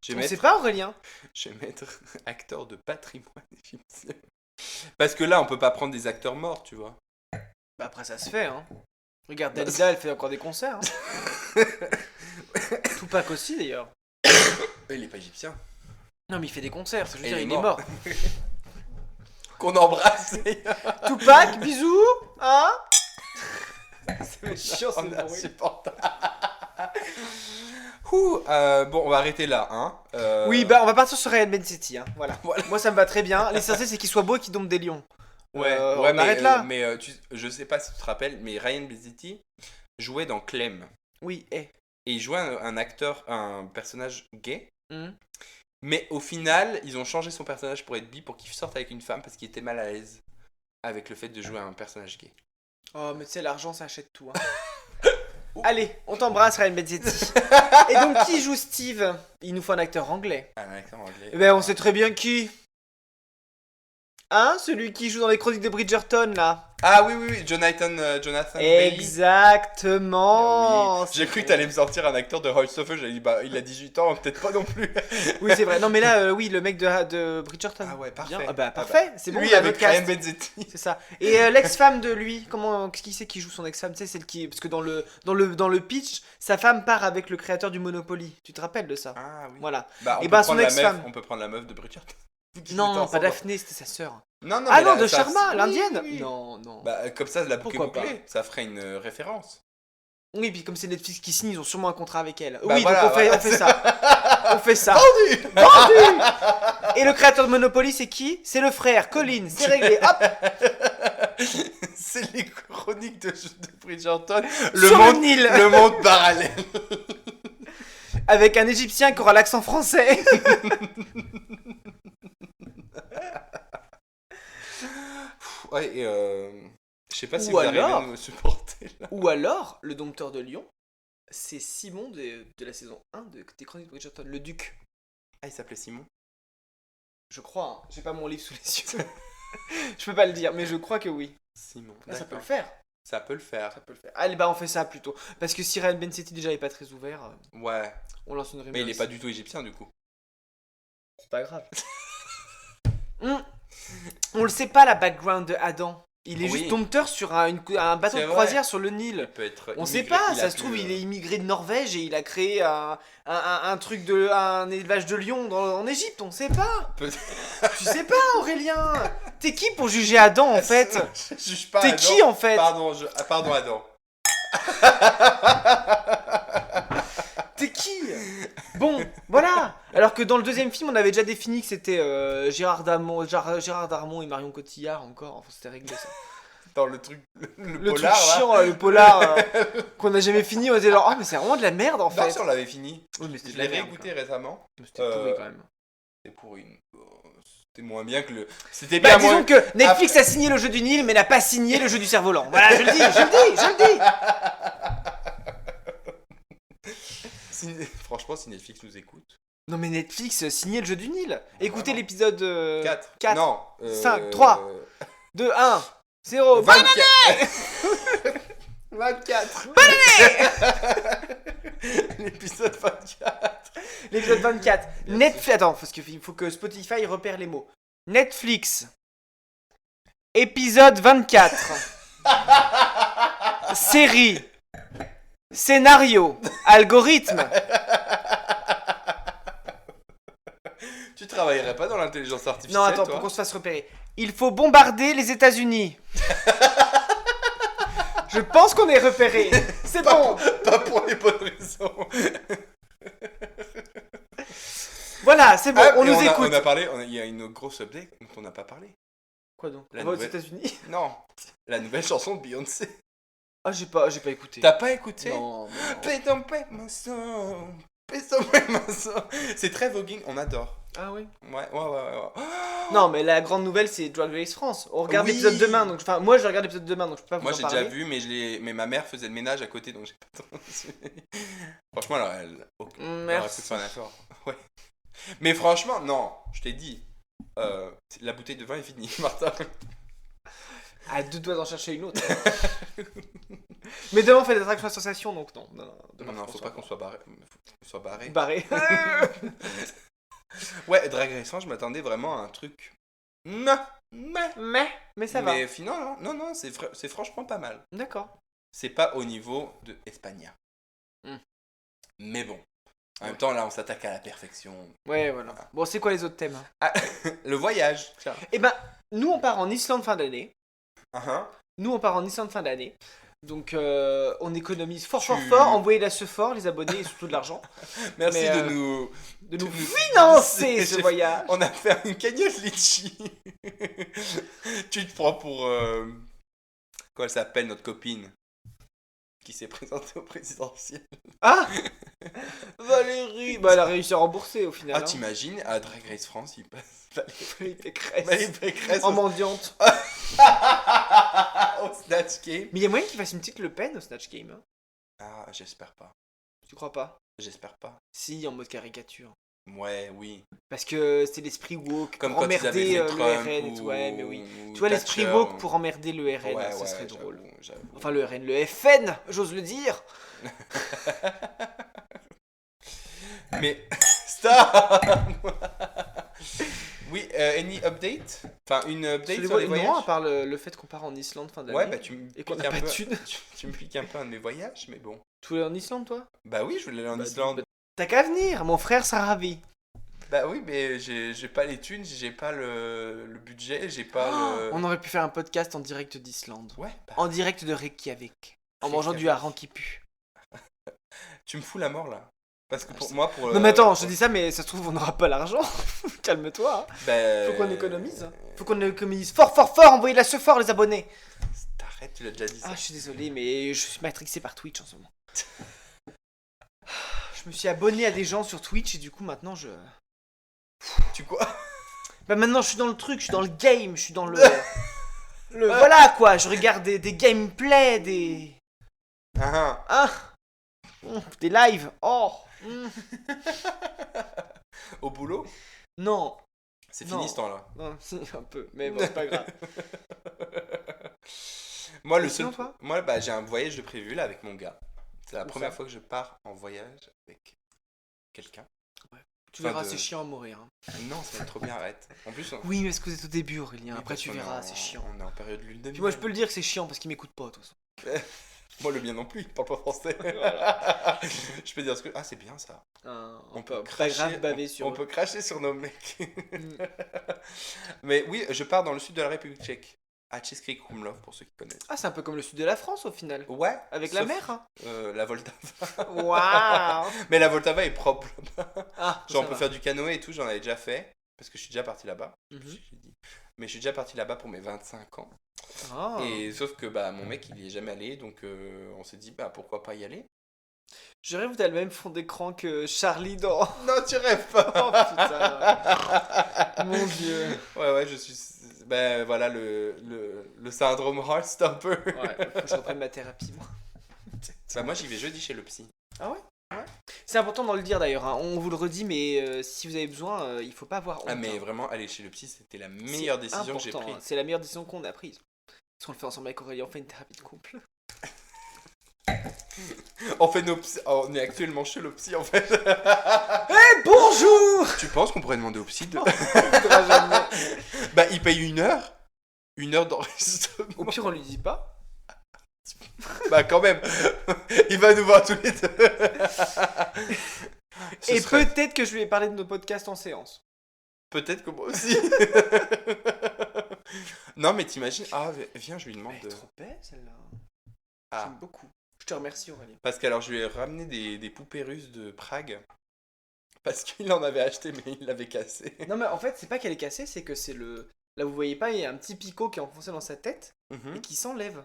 [SPEAKER 2] Je
[SPEAKER 1] On
[SPEAKER 2] vais
[SPEAKER 1] sait
[SPEAKER 2] mettre,
[SPEAKER 1] pas, Aurélien.
[SPEAKER 2] je vais mettre acteur de patrimoine égyptien. Parce que là, on peut pas prendre des acteurs morts, tu vois.
[SPEAKER 1] Bah après, ça se fait, hein. Regarde, Dalida, elle fait encore des concerts. Hein. Tupac aussi, d'ailleurs.
[SPEAKER 2] Il est pas égyptien.
[SPEAKER 1] Non, mais il fait des concerts, ça, je veux
[SPEAKER 2] Et
[SPEAKER 1] dire,
[SPEAKER 2] il est
[SPEAKER 1] il est mort.
[SPEAKER 2] Qu'on embrasse.
[SPEAKER 1] Tupac, bisous, hein. C'est chiant,
[SPEAKER 2] On
[SPEAKER 1] ce
[SPEAKER 2] est
[SPEAKER 1] bruit.
[SPEAKER 2] insupportable. Bon, on va arrêter là, hein.
[SPEAKER 1] Oui, bah on va partir sur Ryan Bensetti, hein. Voilà.
[SPEAKER 2] Voilà.
[SPEAKER 1] Moi, ça me va très bien. L'essentiel, c'est qu'il soit beau et qu'il dompte des lions.
[SPEAKER 2] Ouais,
[SPEAKER 1] On arrête là.
[SPEAKER 2] Mais je sais pas si tu te rappelles, mais Ryan Bensetti jouait dans Clem.
[SPEAKER 1] Oui,
[SPEAKER 2] Et il jouait un acteur, un personnage gay.
[SPEAKER 1] Mhm.
[SPEAKER 2] Mais au final, ils ont changé son personnage pour être bi pour qu'il sorte avec une femme parce qu'il était mal à l'aise avec le fait de jouer un personnage gay.
[SPEAKER 1] Oh, mais tu sais, l'argent, ça achète tout, hein. Allez, on t'embrasse, Ryan Bensetti. Et donc, qui joue Steve? Il nous faut un acteur anglais.
[SPEAKER 2] Un acteur anglais.
[SPEAKER 1] Eh ben, on sait très bien qui. Hein? Celui qui joue dans les chroniques de Bridgerton, là.
[SPEAKER 2] Ah oui, Jonathan Bailey.
[SPEAKER 1] Exactement.
[SPEAKER 2] Oui. J'ai cru que t'allais me sortir un acteur de Holstofer, j'allais dit bah il a 18 ans, peut-être pas non plus.
[SPEAKER 1] Oui, c'est vrai. Non, mais là, oui, le mec de Bridgerton.
[SPEAKER 2] Ah ouais, parfait.
[SPEAKER 1] Bien. Ah bah, parfait. C'est bon,
[SPEAKER 2] Lui
[SPEAKER 1] on a
[SPEAKER 2] avec
[SPEAKER 1] notre cast.
[SPEAKER 2] Ryan Bensetti.
[SPEAKER 1] C'est ça. Et l'ex-femme de lui, qui c'est qui joue son ex-femme? Tu sais, celle qui. Parce que dans le pitch, sa femme part avec le créateur du Monopoly. Tu te rappelles de ça?
[SPEAKER 2] Ah oui.
[SPEAKER 1] Voilà.
[SPEAKER 2] Bah,
[SPEAKER 1] Et
[SPEAKER 2] on
[SPEAKER 1] ben,
[SPEAKER 2] peut
[SPEAKER 1] son
[SPEAKER 2] prendre la
[SPEAKER 1] ex-femme.
[SPEAKER 2] meuf, on peut prendre la meuf de Bridgerton. Qui
[SPEAKER 1] Non,
[SPEAKER 2] étaient
[SPEAKER 1] pas
[SPEAKER 2] ensemble.
[SPEAKER 1] Daphné, c'était sa sœur.
[SPEAKER 2] Non,
[SPEAKER 1] Ah
[SPEAKER 2] mais
[SPEAKER 1] non,
[SPEAKER 2] là,
[SPEAKER 1] de
[SPEAKER 2] ça-
[SPEAKER 1] Sharma,
[SPEAKER 2] oui,
[SPEAKER 1] l'indienne?
[SPEAKER 2] oui.
[SPEAKER 1] Non, non.
[SPEAKER 2] Bah comme ça, la boucle est
[SPEAKER 1] Pourquoi
[SPEAKER 2] bouclée, ça ferait une référence.
[SPEAKER 1] Oui, puis comme c'est Netflix qui signe, ils ont sûrement un contrat avec elle.
[SPEAKER 2] Bah
[SPEAKER 1] Oui,
[SPEAKER 2] voilà,
[SPEAKER 1] donc
[SPEAKER 2] voilà.
[SPEAKER 1] on fait ça. On fait ça.
[SPEAKER 2] Vendu.
[SPEAKER 1] Vendu. Et le créateur de Monopoly, c'est qui? C'est le frère, Colin, c'est réglé. Hop.
[SPEAKER 2] C'est les chroniques de Bridgerton.
[SPEAKER 1] Sur le Nil.
[SPEAKER 2] Le monde parallèle.
[SPEAKER 1] Avec un Égyptien qui aura l'accent français.
[SPEAKER 2] Ouais, et je sais pas si
[SPEAKER 1] Ou
[SPEAKER 2] vous arrivez
[SPEAKER 1] alors-
[SPEAKER 2] à me supporter là.
[SPEAKER 1] Ou alors, le dompteur de lion, c'est Simon de la saison 1 des Chroniques de Bridgerton, le duc.
[SPEAKER 2] Ah, il s'appelait Simon.
[SPEAKER 1] Je crois, hein. J'ai pas mon livre sous les yeux. Je peux pas le dire, mais je crois que oui.
[SPEAKER 2] Simon.
[SPEAKER 1] Ah, ça peut
[SPEAKER 2] D'accord.
[SPEAKER 1] le faire.
[SPEAKER 2] Ça peut le faire.
[SPEAKER 1] Ça peut le faire. Allez, bah on fait ça plutôt. Parce que si Ryan Bensetti déjà est pas très ouvert,
[SPEAKER 2] Ouais.
[SPEAKER 1] on lance une rumeur.
[SPEAKER 2] Mais il est
[SPEAKER 1] ici.
[SPEAKER 2] pas du tout égyptien du coup.
[SPEAKER 1] C'est pas grave. On le sait pas la background de Adam. Il est
[SPEAKER 2] Oui.
[SPEAKER 1] juste dompteur sur un bateau
[SPEAKER 2] C'est
[SPEAKER 1] de
[SPEAKER 2] vrai.
[SPEAKER 1] croisière sur le Nil.
[SPEAKER 2] Il peut être.
[SPEAKER 1] On sait
[SPEAKER 2] immigré,
[SPEAKER 1] pas,
[SPEAKER 2] il a
[SPEAKER 1] ça se
[SPEAKER 2] pu,
[SPEAKER 1] trouve il est immigré de Norvège et il a créé un truc un élevage de lions en Égypte, on sait pas.
[SPEAKER 2] Peut-
[SPEAKER 1] Tu sais pas Aurélien. T'es qui pour juger Adam en fait?
[SPEAKER 2] Je juge pas.
[SPEAKER 1] T'es
[SPEAKER 2] Adam.
[SPEAKER 1] qui en fait?
[SPEAKER 2] Pardon Adam.
[SPEAKER 1] T'es qui? Bon, voilà. Alors que dans le deuxième film, on avait déjà défini que c'était Gérard Darmon et Marion Cotillard encore. Enfin, c'était réglé ça.
[SPEAKER 2] Dans le truc, le
[SPEAKER 1] Le
[SPEAKER 2] polar
[SPEAKER 1] truc
[SPEAKER 2] là.
[SPEAKER 1] chiant, le polar qu'on n'a jamais fini. On était genre, oh mais c'est vraiment de la merde en
[SPEAKER 2] Non,
[SPEAKER 1] fait.
[SPEAKER 2] si on l'avait fini.
[SPEAKER 1] Oui, mais c'était
[SPEAKER 2] Je
[SPEAKER 1] de la
[SPEAKER 2] l'ai
[SPEAKER 1] merde,
[SPEAKER 2] réécouté récemment.
[SPEAKER 1] quoi. C'était pourri quand même.
[SPEAKER 2] C'était pour une. C'était moins bien que le. C'était
[SPEAKER 1] Bah
[SPEAKER 2] bien
[SPEAKER 1] disons
[SPEAKER 2] moins.
[SPEAKER 1] que Netflix a signé le jeu du Nil mais n'a pas signé le jeu du cerf-volant. Voilà, je le dis.
[SPEAKER 2] Franchement, si Netflix nous écoute.
[SPEAKER 1] Non mais Netflix signait le jeu du Nil. Écoutez
[SPEAKER 2] Vraiment.
[SPEAKER 1] l'épisode
[SPEAKER 2] 4.
[SPEAKER 1] 4,
[SPEAKER 2] Non.
[SPEAKER 1] 5, 3. 2, 1, 0.
[SPEAKER 2] 24. 24. L'épisode 24.
[SPEAKER 1] L'épisode 24.
[SPEAKER 2] Bien
[SPEAKER 1] Netflix. Attends, parce qu'il faut que Spotify repère les mots. Netflix. Épisode 24. Série. Scénario. Algorithme.
[SPEAKER 2] Tu travaillerais pas dans l'intelligence artificielle?
[SPEAKER 1] Non, attends,
[SPEAKER 2] toi
[SPEAKER 1] pour qu'on se fasse repérer. Il faut bombarder les États-Unis. Je pense qu'on est repéré. C'est bon.
[SPEAKER 2] Pas pour les bonnes raisons.
[SPEAKER 1] Voilà, c'est bon,
[SPEAKER 2] Ah,
[SPEAKER 1] on
[SPEAKER 2] et
[SPEAKER 1] nous
[SPEAKER 2] a-
[SPEAKER 1] écoute.
[SPEAKER 2] On a parlé, il y a une grosse update dont on n'a pas parlé.
[SPEAKER 1] Quoi donc?
[SPEAKER 2] La
[SPEAKER 1] On va aux
[SPEAKER 2] nouvelle-
[SPEAKER 1] États-Unis?
[SPEAKER 2] Non, la nouvelle chanson de Beyoncé.
[SPEAKER 1] Ah, j'ai pas écouté.
[SPEAKER 2] T'as pas écouté?
[SPEAKER 1] Non.
[SPEAKER 2] Paie ton paie, mon sang. Paie ton paie, mon sang. C'est très voguing, on adore.
[SPEAKER 1] Ah oui.
[SPEAKER 2] Ouais.
[SPEAKER 1] Non, mais la grande nouvelle, c'est Drag Race France. On regarde
[SPEAKER 2] Oui.
[SPEAKER 1] l'épisode demain, donc enfin, moi je regarde l'épisode demain, donc je peux pas vous
[SPEAKER 2] Moi
[SPEAKER 1] en
[SPEAKER 2] j'ai
[SPEAKER 1] parler.
[SPEAKER 2] déjà vu, mais ma mère faisait le ménage à côté, donc j'ai pas trop suivi. Franchement, alors, elle aurait pu
[SPEAKER 1] Merci.
[SPEAKER 2] faire un effort. Ouais. Mais franchement, non, je t'ai dit, la bouteille de vin est finie, Martin.
[SPEAKER 1] À deux doigts d'en chercher une autre. Mais demain on fait des attractions à sensation, donc non. Demain,
[SPEAKER 2] Non, faut pas qu'on soit barré. Faut qu'on soit barré.
[SPEAKER 1] Barré.
[SPEAKER 2] Ouais, Drag Race France, je m'attendais vraiment à un truc. Non,
[SPEAKER 1] mais ça va.
[SPEAKER 2] Mais finalement, non, c'est franchement pas mal.
[SPEAKER 1] D'accord.
[SPEAKER 2] C'est pas au niveau de Espagna.
[SPEAKER 1] Hmm.
[SPEAKER 2] Mais bon. En même temps, là, on s'attaque à la perfection.
[SPEAKER 1] Ouais, voilà. Bon, c'est quoi les autres thèmes?
[SPEAKER 2] Ah, le voyage. Tiens.
[SPEAKER 1] Eh ben, nous on part en Islande fin d'année.
[SPEAKER 2] Uh-huh.
[SPEAKER 1] Nous on part en Islande fin d'année. Donc on économise fort. Envoyez-la ce fort, les abonnés et surtout de l'argent.
[SPEAKER 2] Merci
[SPEAKER 1] Mais,
[SPEAKER 2] de nous
[SPEAKER 1] financer ce voyage.
[SPEAKER 2] On a fait une cagnotte litchi. Tu te prends pour quoi elle s'appelle notre copine qui s'est présentée au présidentiel.
[SPEAKER 1] Ah, Valérie. Bah elle a réussi à rembourser au final.
[SPEAKER 2] Ah t'imagines à Drag Race France il passe
[SPEAKER 1] Valérie Pécresse.
[SPEAKER 2] Valérie Pécresse
[SPEAKER 1] En mendiante.
[SPEAKER 2] au Snatch Game.
[SPEAKER 1] Mais il y a moyen qu'il fasse une petite Le Pen au Snatch Game. Hein.
[SPEAKER 2] Ah j'espère pas.
[SPEAKER 1] Tu crois pas?
[SPEAKER 2] J'espère pas.
[SPEAKER 1] Si, en mode caricature.
[SPEAKER 2] Ouais, oui.
[SPEAKER 1] Parce que c'est l'esprit woke
[SPEAKER 2] Comme
[SPEAKER 1] pour
[SPEAKER 2] quand ils avaient
[SPEAKER 1] emmerder
[SPEAKER 2] fait
[SPEAKER 1] le
[SPEAKER 2] Trump
[SPEAKER 1] RN et tout.
[SPEAKER 2] ou-
[SPEAKER 1] Ouais, mais oui.
[SPEAKER 2] ou
[SPEAKER 1] Tu vois, l'esprit
[SPEAKER 2] Thatcher,
[SPEAKER 1] woke
[SPEAKER 2] ou-
[SPEAKER 1] pour emmerder le RN,
[SPEAKER 2] Ouais,
[SPEAKER 1] ça
[SPEAKER 2] ouais,
[SPEAKER 1] serait drôle.
[SPEAKER 2] j'avoue.
[SPEAKER 1] Enfin, le RN, le FN, j'ose le dire.
[SPEAKER 2] Mais stop. Oui, any update? Enfin, une update sur les voyages?
[SPEAKER 1] Non, à part le fait qu'on part en Islande fin d'année.
[SPEAKER 2] Ouais, bah tu me
[SPEAKER 1] Et qu'on
[SPEAKER 2] piques
[SPEAKER 1] n'a
[SPEAKER 2] un
[SPEAKER 1] pas de
[SPEAKER 2] peu.
[SPEAKER 1] thunes.
[SPEAKER 2] Tu me piques un peu un de mes voyages, mais bon.
[SPEAKER 1] Tu es en Islande, toi?
[SPEAKER 2] Bah oui, je voulais aller en
[SPEAKER 1] Bah,
[SPEAKER 2] Islande.
[SPEAKER 1] T'as qu'à venir, mon frère sera ravi.
[SPEAKER 2] Bah oui, mais j'ai pas les thunes, j'ai pas le budget, j'ai pas le.
[SPEAKER 1] On aurait pu faire un podcast en direct d'Islande.
[SPEAKER 2] Ouais, bah,
[SPEAKER 1] En direct de Reykjavik. En mangeant du hareng qui pue.
[SPEAKER 2] tu me fous la mort là. Parce que
[SPEAKER 1] Ah,
[SPEAKER 2] pour
[SPEAKER 1] je
[SPEAKER 2] moi, pour.
[SPEAKER 1] Non mais attends, je te dis ça, mais ça se trouve on n'aura pas l'argent. Calme-toi. Hein.
[SPEAKER 2] Bah,
[SPEAKER 1] Faut qu'on économise. Faut qu'on économise fort. Envoyez-la ce fort, les abonnés.
[SPEAKER 2] T'arrêtes, tu l'as déjà dit ça.
[SPEAKER 1] Ah, je suis désolé, mais je suis matrixé par Twitch en ce moment. Je me suis abonné à des gens sur Twitch et du coup maintenant je...
[SPEAKER 2] Tu quoi?
[SPEAKER 1] Bah maintenant je suis dans le truc, je suis dans le game, je suis dans le... Voilà quoi, je regarde des gameplays, des...
[SPEAKER 2] Ah,
[SPEAKER 1] Ah des lives. Oh
[SPEAKER 2] Au boulot?
[SPEAKER 1] Non.
[SPEAKER 2] C'est
[SPEAKER 1] Non.
[SPEAKER 2] fini ce temps-là.
[SPEAKER 1] Non, si, un peu, mais bon, c'est pas grave.
[SPEAKER 2] Moi, le
[SPEAKER 1] Et sinon,
[SPEAKER 2] seul.
[SPEAKER 1] toi
[SPEAKER 2] Moi, bah, j'ai un voyage de prévu là avec mon gars. C'est la
[SPEAKER 1] Où
[SPEAKER 2] première
[SPEAKER 1] ça
[SPEAKER 2] fois que je pars en voyage avec quelqu'un.
[SPEAKER 1] Tu
[SPEAKER 2] Enfin,
[SPEAKER 1] verras,
[SPEAKER 2] de-
[SPEAKER 1] c'est chiant à mourir. Hein.
[SPEAKER 2] Non, ça va être trop bien, arrête. En plus, on...
[SPEAKER 1] Oui, mais est-ce que vous êtes au début, Aurélien?
[SPEAKER 2] oui,
[SPEAKER 1] Après,
[SPEAKER 2] parce
[SPEAKER 1] tu
[SPEAKER 2] qu'on est
[SPEAKER 1] verras,
[SPEAKER 2] en-
[SPEAKER 1] c'est chiant.
[SPEAKER 2] On est en période lune de
[SPEAKER 1] Puis
[SPEAKER 2] miel.
[SPEAKER 1] moi, je peux le dire que c'est chiant parce qu'il m'écoute pas, de toute façon.
[SPEAKER 2] Moi, le mien non plus, il parle pas français. Je peux dire ce que. Ah, c'est bien ça.
[SPEAKER 1] On peut pas
[SPEAKER 2] cracher-
[SPEAKER 1] grave baver sur
[SPEAKER 2] On
[SPEAKER 1] eux.
[SPEAKER 2] peut cracher sur nos mecs.
[SPEAKER 1] Mm.
[SPEAKER 2] Mais oui, je pars dans le sud de la République tchèque. À Český Krumlov, pour ceux qui connaissent.
[SPEAKER 1] Ah, c'est un peu comme le sud de la France au final.
[SPEAKER 2] Ouais.
[SPEAKER 1] Avec la
[SPEAKER 2] sauf,
[SPEAKER 1] mer, hein.
[SPEAKER 2] La Voltava.
[SPEAKER 1] Waouh.
[SPEAKER 2] Mais la Voltava est propre.
[SPEAKER 1] Ah,
[SPEAKER 2] Genre, on
[SPEAKER 1] ça
[SPEAKER 2] peut
[SPEAKER 1] va.
[SPEAKER 2] faire du canoë et tout, j'en avais déjà fait. Parce que je suis déjà parti là-bas.
[SPEAKER 1] Mhm.
[SPEAKER 2] J'ai dit. Mais je suis déjà parti là-bas pour mes 25 ans.
[SPEAKER 1] Ah.
[SPEAKER 2] Et sauf que bah, mon mec, il y est jamais allé. Donc, on s'est dit, bah, pourquoi pas y aller.
[SPEAKER 1] Je rêve que t'as le même fond d'écran que Charlie dans...
[SPEAKER 2] Non, tu rêves pas.
[SPEAKER 1] Oh putain. Mon dieu.
[SPEAKER 2] Ouais, je suis. Ben voilà, le syndrome Heartstopper.
[SPEAKER 1] Ouais, faut que je reprenne ma thérapie, moi.
[SPEAKER 2] Bah, moi, j'y vais jeudi chez le psy.
[SPEAKER 1] Ah ouais? Ouais. C'est important d'en le dire d'ailleurs, hein. On vous le redit, mais si vous avez besoin, il faut pas avoir honte.
[SPEAKER 2] Ah, mais
[SPEAKER 1] hein.
[SPEAKER 2] vraiment, aller chez le psy, c'était la meilleure
[SPEAKER 1] C'est
[SPEAKER 2] décision que j'ai
[SPEAKER 1] important,
[SPEAKER 2] prise.
[SPEAKER 1] hein. C'est la meilleure décision qu'on a prise. Parce qu'on le fait ensemble avec Aurélien, on fait une thérapie de couple.
[SPEAKER 2] On est actuellement chez le psy en fait.
[SPEAKER 1] Bonjour.
[SPEAKER 2] Tu penses qu'on pourrait demander au psy de.
[SPEAKER 1] Faudra jamais.
[SPEAKER 2] Bah, il paye une heure d'enregistrement.
[SPEAKER 1] Au pire, on lui dit pas.
[SPEAKER 2] Bah, quand même. Il va nous voir tous les deux. Ce
[SPEAKER 1] Et
[SPEAKER 2] serait-
[SPEAKER 1] peut-être que je lui ai parlé de nos podcasts en séance.
[SPEAKER 2] Peut-être que moi aussi. Non, mais t'imagines. Ah, viens, je lui demande.
[SPEAKER 1] Elle est trop belle celle-là.
[SPEAKER 2] Ah.
[SPEAKER 1] J'aime beaucoup. Je te remercie Aurélien.
[SPEAKER 2] Parce qu'alors, je lui ai ramené des poupées russes de Prague. Parce qu'il en avait acheté, mais il l'avait cassé.
[SPEAKER 1] Non mais en fait, c'est pas qu'elle est cassée, c'est que c'est le... Là vous voyez pas, il y a un petit picot qui est enfoncé dans sa tête et qui s'enlève.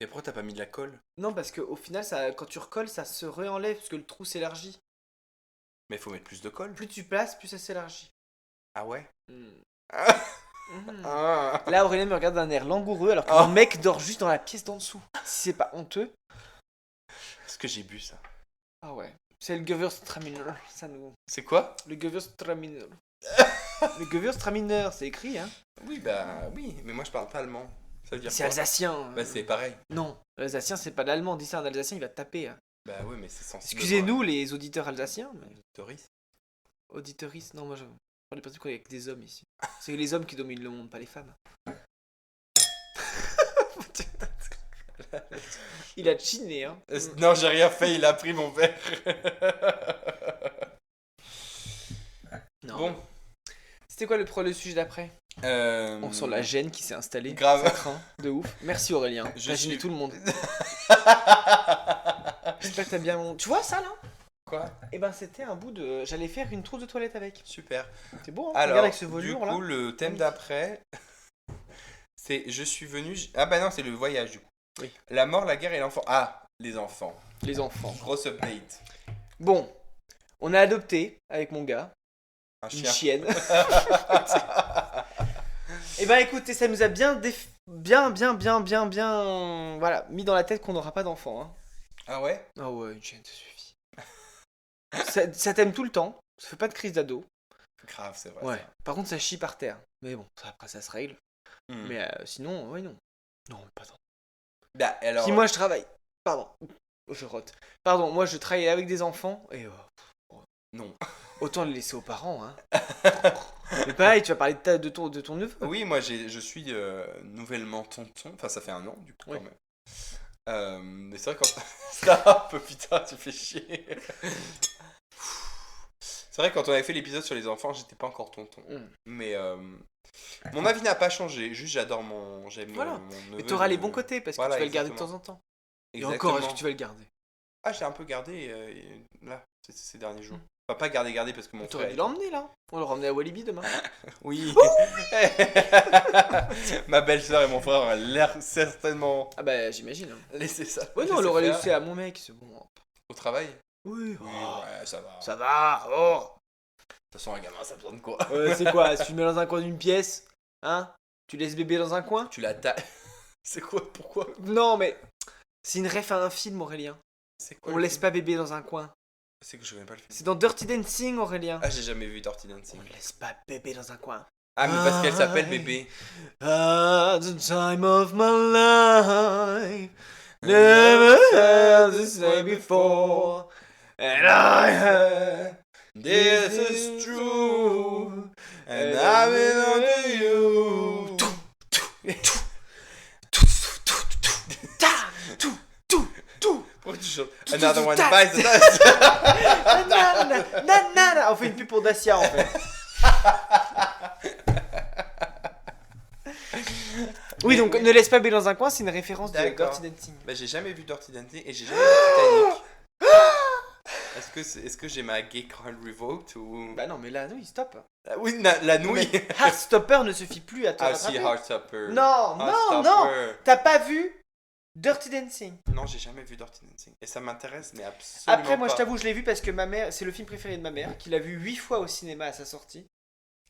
[SPEAKER 2] Et pourquoi t'as pas mis de la colle?
[SPEAKER 1] Non parce qu'au final, ça, quand tu recolles, ça se réenlève parce que le trou s'élargit.
[SPEAKER 2] Mais faut mettre plus de colle.
[SPEAKER 1] Plus tu places, plus ça s'élargit.
[SPEAKER 2] Ah ouais?
[SPEAKER 1] Mm.
[SPEAKER 2] Ah.
[SPEAKER 1] Là Aurélien me regarde d'un air langoureux alors que
[SPEAKER 2] Oh.
[SPEAKER 1] mon mec dort juste dans la pièce d'en dessous. Si c'est pas honteux.
[SPEAKER 2] Est-ce que j'ai bu ça?
[SPEAKER 1] Ah ouais. C'est le Gewürztraminer, ça nous...
[SPEAKER 2] C'est quoi?
[SPEAKER 1] Le Gewürztraminer. Le Gewürztraminer, c'est écrit hein.
[SPEAKER 2] Oui, bah oui, mais moi je parle pas allemand. Ça veut dire
[SPEAKER 1] C'est
[SPEAKER 2] quoi?
[SPEAKER 1] alsacien.
[SPEAKER 2] Bah, c'est pareil.
[SPEAKER 1] Non, l'alsacien, c'est pas l'allemand. Dis ça à un alsacien, il va te taper. Hein.
[SPEAKER 2] Bah, oui, mais c'est sensible.
[SPEAKER 1] Excusez-nous, les auditeurs alsaciens. Mais...
[SPEAKER 2] Touriste.
[SPEAKER 1] Auditeuristes, non, moi je parle du principe qu'il y a que des hommes ici. C'est les hommes qui dominent le monde, pas les femmes. Il a chiné, hein.
[SPEAKER 2] Non, j'ai rien fait, il a pris mon verre.
[SPEAKER 1] Non.
[SPEAKER 2] Bon.
[SPEAKER 1] C'était quoi le sujet d'après? On sent la gêne qui s'est installée.
[SPEAKER 2] Grave.
[SPEAKER 1] Ça craint, de ouf. Merci Aurélien. T'as gêné tout le monde. J'espère que t'as bien mon... Tu vois ça là?
[SPEAKER 2] Quoi?
[SPEAKER 1] Eh ben c'était un bout de... J'allais faire une trousse de toilette avec.
[SPEAKER 2] Super.
[SPEAKER 1] C'est beau, hein?
[SPEAKER 2] Alors,
[SPEAKER 1] Regarde avec ce
[SPEAKER 2] du
[SPEAKER 1] velours
[SPEAKER 2] coup,
[SPEAKER 1] là.
[SPEAKER 2] le thème d'après, c'est je suis venu... Ah bah non, c'est le voyage du coup.
[SPEAKER 1] Oui.
[SPEAKER 2] La mort, la guerre et l'enfant. Ah, les enfants.
[SPEAKER 1] Les enfants.
[SPEAKER 2] Grosse update.
[SPEAKER 1] Bon, on a adopté avec mon gars
[SPEAKER 2] Un
[SPEAKER 1] une
[SPEAKER 2] chien.
[SPEAKER 1] chienne. Eh ben écoutez, ça nous a bien voilà, mis dans la tête qu'on n'aura pas d'enfant. Hein.
[SPEAKER 2] Ah ouais?
[SPEAKER 1] Ah ouais, une chienne, ça suffit. ça t'aime tout le temps, ça fait pas de crise d'ado.
[SPEAKER 2] Grave, c'est vrai.
[SPEAKER 1] Ouais. Par contre, ça chie par terre. Mais bon, après ça se règle.
[SPEAKER 2] Ça.
[SPEAKER 1] Mais sinon, ouais, non. Non, pas tant.
[SPEAKER 2] Bah, alors...
[SPEAKER 1] Si moi je travaille. Pardon. Je rote. Pardon, moi je travaille avec des enfants et
[SPEAKER 2] Non.
[SPEAKER 1] autant le laisser aux parents. Hein. Mais pareil, tu vas parler de ton neveu.
[SPEAKER 2] Oui, moi je suis nouvellement tonton. Enfin, ça fait un an du coup
[SPEAKER 1] Oui.
[SPEAKER 2] quand même. Mais c'est vrai quand... Stop, putain, tu fais chier. C'est vrai que quand on avait fait l'épisode sur les enfants, j'étais pas encore tonton. Mais mon avis n'a pas changé. Juste j'adore j'aime
[SPEAKER 1] Voilà.
[SPEAKER 2] mon neveu.
[SPEAKER 1] Mais t'auras les bons côtés parce que
[SPEAKER 2] Voilà,
[SPEAKER 1] tu vas le garder de
[SPEAKER 2] exactement.
[SPEAKER 1] temps en temps.
[SPEAKER 2] Exactement.
[SPEAKER 1] Et encore, est-ce que tu vas le garder?
[SPEAKER 2] Ah, j'ai un peu gardé là, ces derniers jours. Enfin, pas garder parce que mon
[SPEAKER 1] T'aurais
[SPEAKER 2] frère...
[SPEAKER 1] dû l'emmener là. On le ramener à Walibi demain.
[SPEAKER 2] Oui. Ma belle-sœur et mon frère auraient l'air certainement
[SPEAKER 1] Ah bah j'imagine. Hein.
[SPEAKER 2] laisser ça.
[SPEAKER 1] Ouais non, on
[SPEAKER 2] laisser
[SPEAKER 1] l'aurait
[SPEAKER 2] faire.
[SPEAKER 1] laissé à mon mec. C'est bon.
[SPEAKER 2] Au travail?
[SPEAKER 1] Oui.
[SPEAKER 2] Oui, ouais, ça va.
[SPEAKER 1] Ça va. Oh.
[SPEAKER 2] De toute façon, un gamin, ça a besoin de quoi?
[SPEAKER 1] C'est quoi? Si tu le mets dans un coin d'une pièce, hein? Tu laisses bébé dans un coin?
[SPEAKER 2] Tu la tailles. C'est quoi? Pourquoi?
[SPEAKER 1] Non mais c'est une ref à un film, Aurélien.
[SPEAKER 2] C'est quoi?
[SPEAKER 1] On laisse pas bébé dans un coin.
[SPEAKER 2] C'est que je connais pas le film.
[SPEAKER 1] C'est dans Dirty Dancing, Aurélien.
[SPEAKER 2] Ah, j'ai jamais vu Dirty Dancing.
[SPEAKER 1] On laisse pas bébé dans un coin.
[SPEAKER 2] Ah, mais parce qu'elle s'appelle bébé.
[SPEAKER 1] At the time of my life, never felt this way before, and I heard
[SPEAKER 2] This is true, and I belong to you. Pourquoi tu chantes? Another one bites the dust.
[SPEAKER 1] On fait une pub pour Dacia en fait. Oui, donc ne laisse pas bébé dans un coin, c'est une référence de
[SPEAKER 2] D'accord.
[SPEAKER 1] Dirty Dancing.
[SPEAKER 2] Bah, j'ai jamais vu Dirty Dancing et j'ai jamais vu Titanic. Est-ce que j'ai ma gay card revoked ou...
[SPEAKER 1] Bah non, mais là, oui, stop.
[SPEAKER 2] Ah oui, la nouille.
[SPEAKER 1] Mais Heartstopper ne suffit plus à te
[SPEAKER 2] Ah si,
[SPEAKER 1] rattraper.
[SPEAKER 2] Heartstopper.
[SPEAKER 1] Non, non, non. T'as pas vu Dirty Dancing?
[SPEAKER 2] Non, j'ai jamais vu Dirty Dancing. Et ça m'intéresse, mais absolument
[SPEAKER 1] Après, moi,
[SPEAKER 2] pas.
[SPEAKER 1] je t'avoue, je l'ai vu parce que ma mère, c'est le film préféré de ma mère, qui l'a vu 8 fois au cinéma à sa sortie.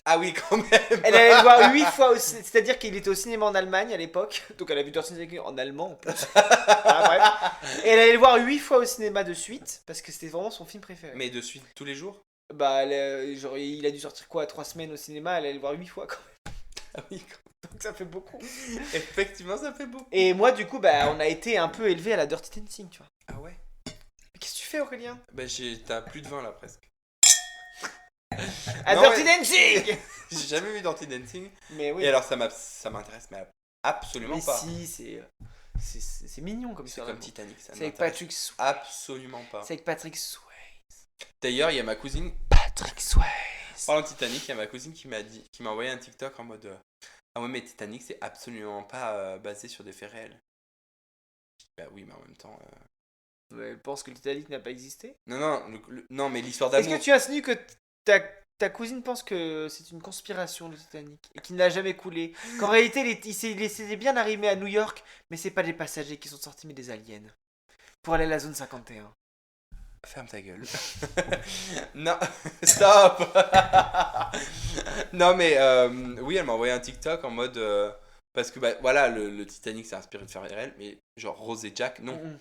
[SPEAKER 2] Ah oui, quand même.
[SPEAKER 1] Elle allait le voir 8 fois au cinéma, c'est-à-dire qu'il était au cinéma en Allemagne à l'époque, donc elle a vu Dirty Dancing en allemand en plus. Voilà, bref. Et elle allait le voir 8 fois au cinéma de suite, parce que c'était vraiment son film préféré.
[SPEAKER 2] Mais de suite, tous les jours?
[SPEAKER 1] Bah, genre, il a dû sortir quoi, 3 semaines au cinéma, elle allait le voir 8 fois quand même.
[SPEAKER 2] Ah oui,
[SPEAKER 1] Donc ça fait beaucoup.
[SPEAKER 2] effectivement, ça fait beaucoup.
[SPEAKER 1] Et moi, du coup, bah, on a été un peu élevé à la Dirty Dancing, tu vois.
[SPEAKER 2] Ah ouais?
[SPEAKER 1] Mais qu'est-ce que tu fais, Aurélien?
[SPEAKER 2] Bah, t'as plus de 20 là presque.
[SPEAKER 1] À
[SPEAKER 2] Non,
[SPEAKER 1] Dirty
[SPEAKER 2] mais-
[SPEAKER 1] Dancing.
[SPEAKER 2] J'ai jamais vu Dirty Dancing.
[SPEAKER 1] Mais oui.
[SPEAKER 2] Et alors, ça m'intéresse, mais absolument
[SPEAKER 1] Mais
[SPEAKER 2] pas.
[SPEAKER 1] si, c'est mignon comme
[SPEAKER 2] C'est
[SPEAKER 1] ça.
[SPEAKER 2] comme Titanic, ça
[SPEAKER 1] C'est avec
[SPEAKER 2] m'intéresse
[SPEAKER 1] Patrick Swayze.
[SPEAKER 2] absolument pas.
[SPEAKER 1] C'est avec Patrick Swayze.
[SPEAKER 2] D'ailleurs, il y a ma cousine,
[SPEAKER 1] Patrick Swayze.
[SPEAKER 2] parlant de Titanic, il y a ma cousine qui m'a envoyé un TikTok en mode ah ouais, mais Titanic, c'est absolument pas basé sur des faits réels. Bah oui, mais en même temps.
[SPEAKER 1] Elle pense que le Titanic n'a pas existé.
[SPEAKER 2] Non, non, mais l'histoire
[SPEAKER 1] Est-ce
[SPEAKER 2] d'amour.
[SPEAKER 1] que tu insinues que ta cousine pense que c'est une conspiration le Titanic et qu'il n'a jamais coulé? Qu'en réalité, il s'est bien arrimé à New York, mais c'est pas des passagers qui sont sortis, mais des aliens. Pour aller à la zone 51.
[SPEAKER 2] Ferme ta gueule. Non, stop. Non, mais oui, elle m'a envoyé un TikTok en mode. Parce que, bah, voilà, le Titanic s'est inspiré de faits réels, mais genre Rose et Jack, non.
[SPEAKER 1] Mm.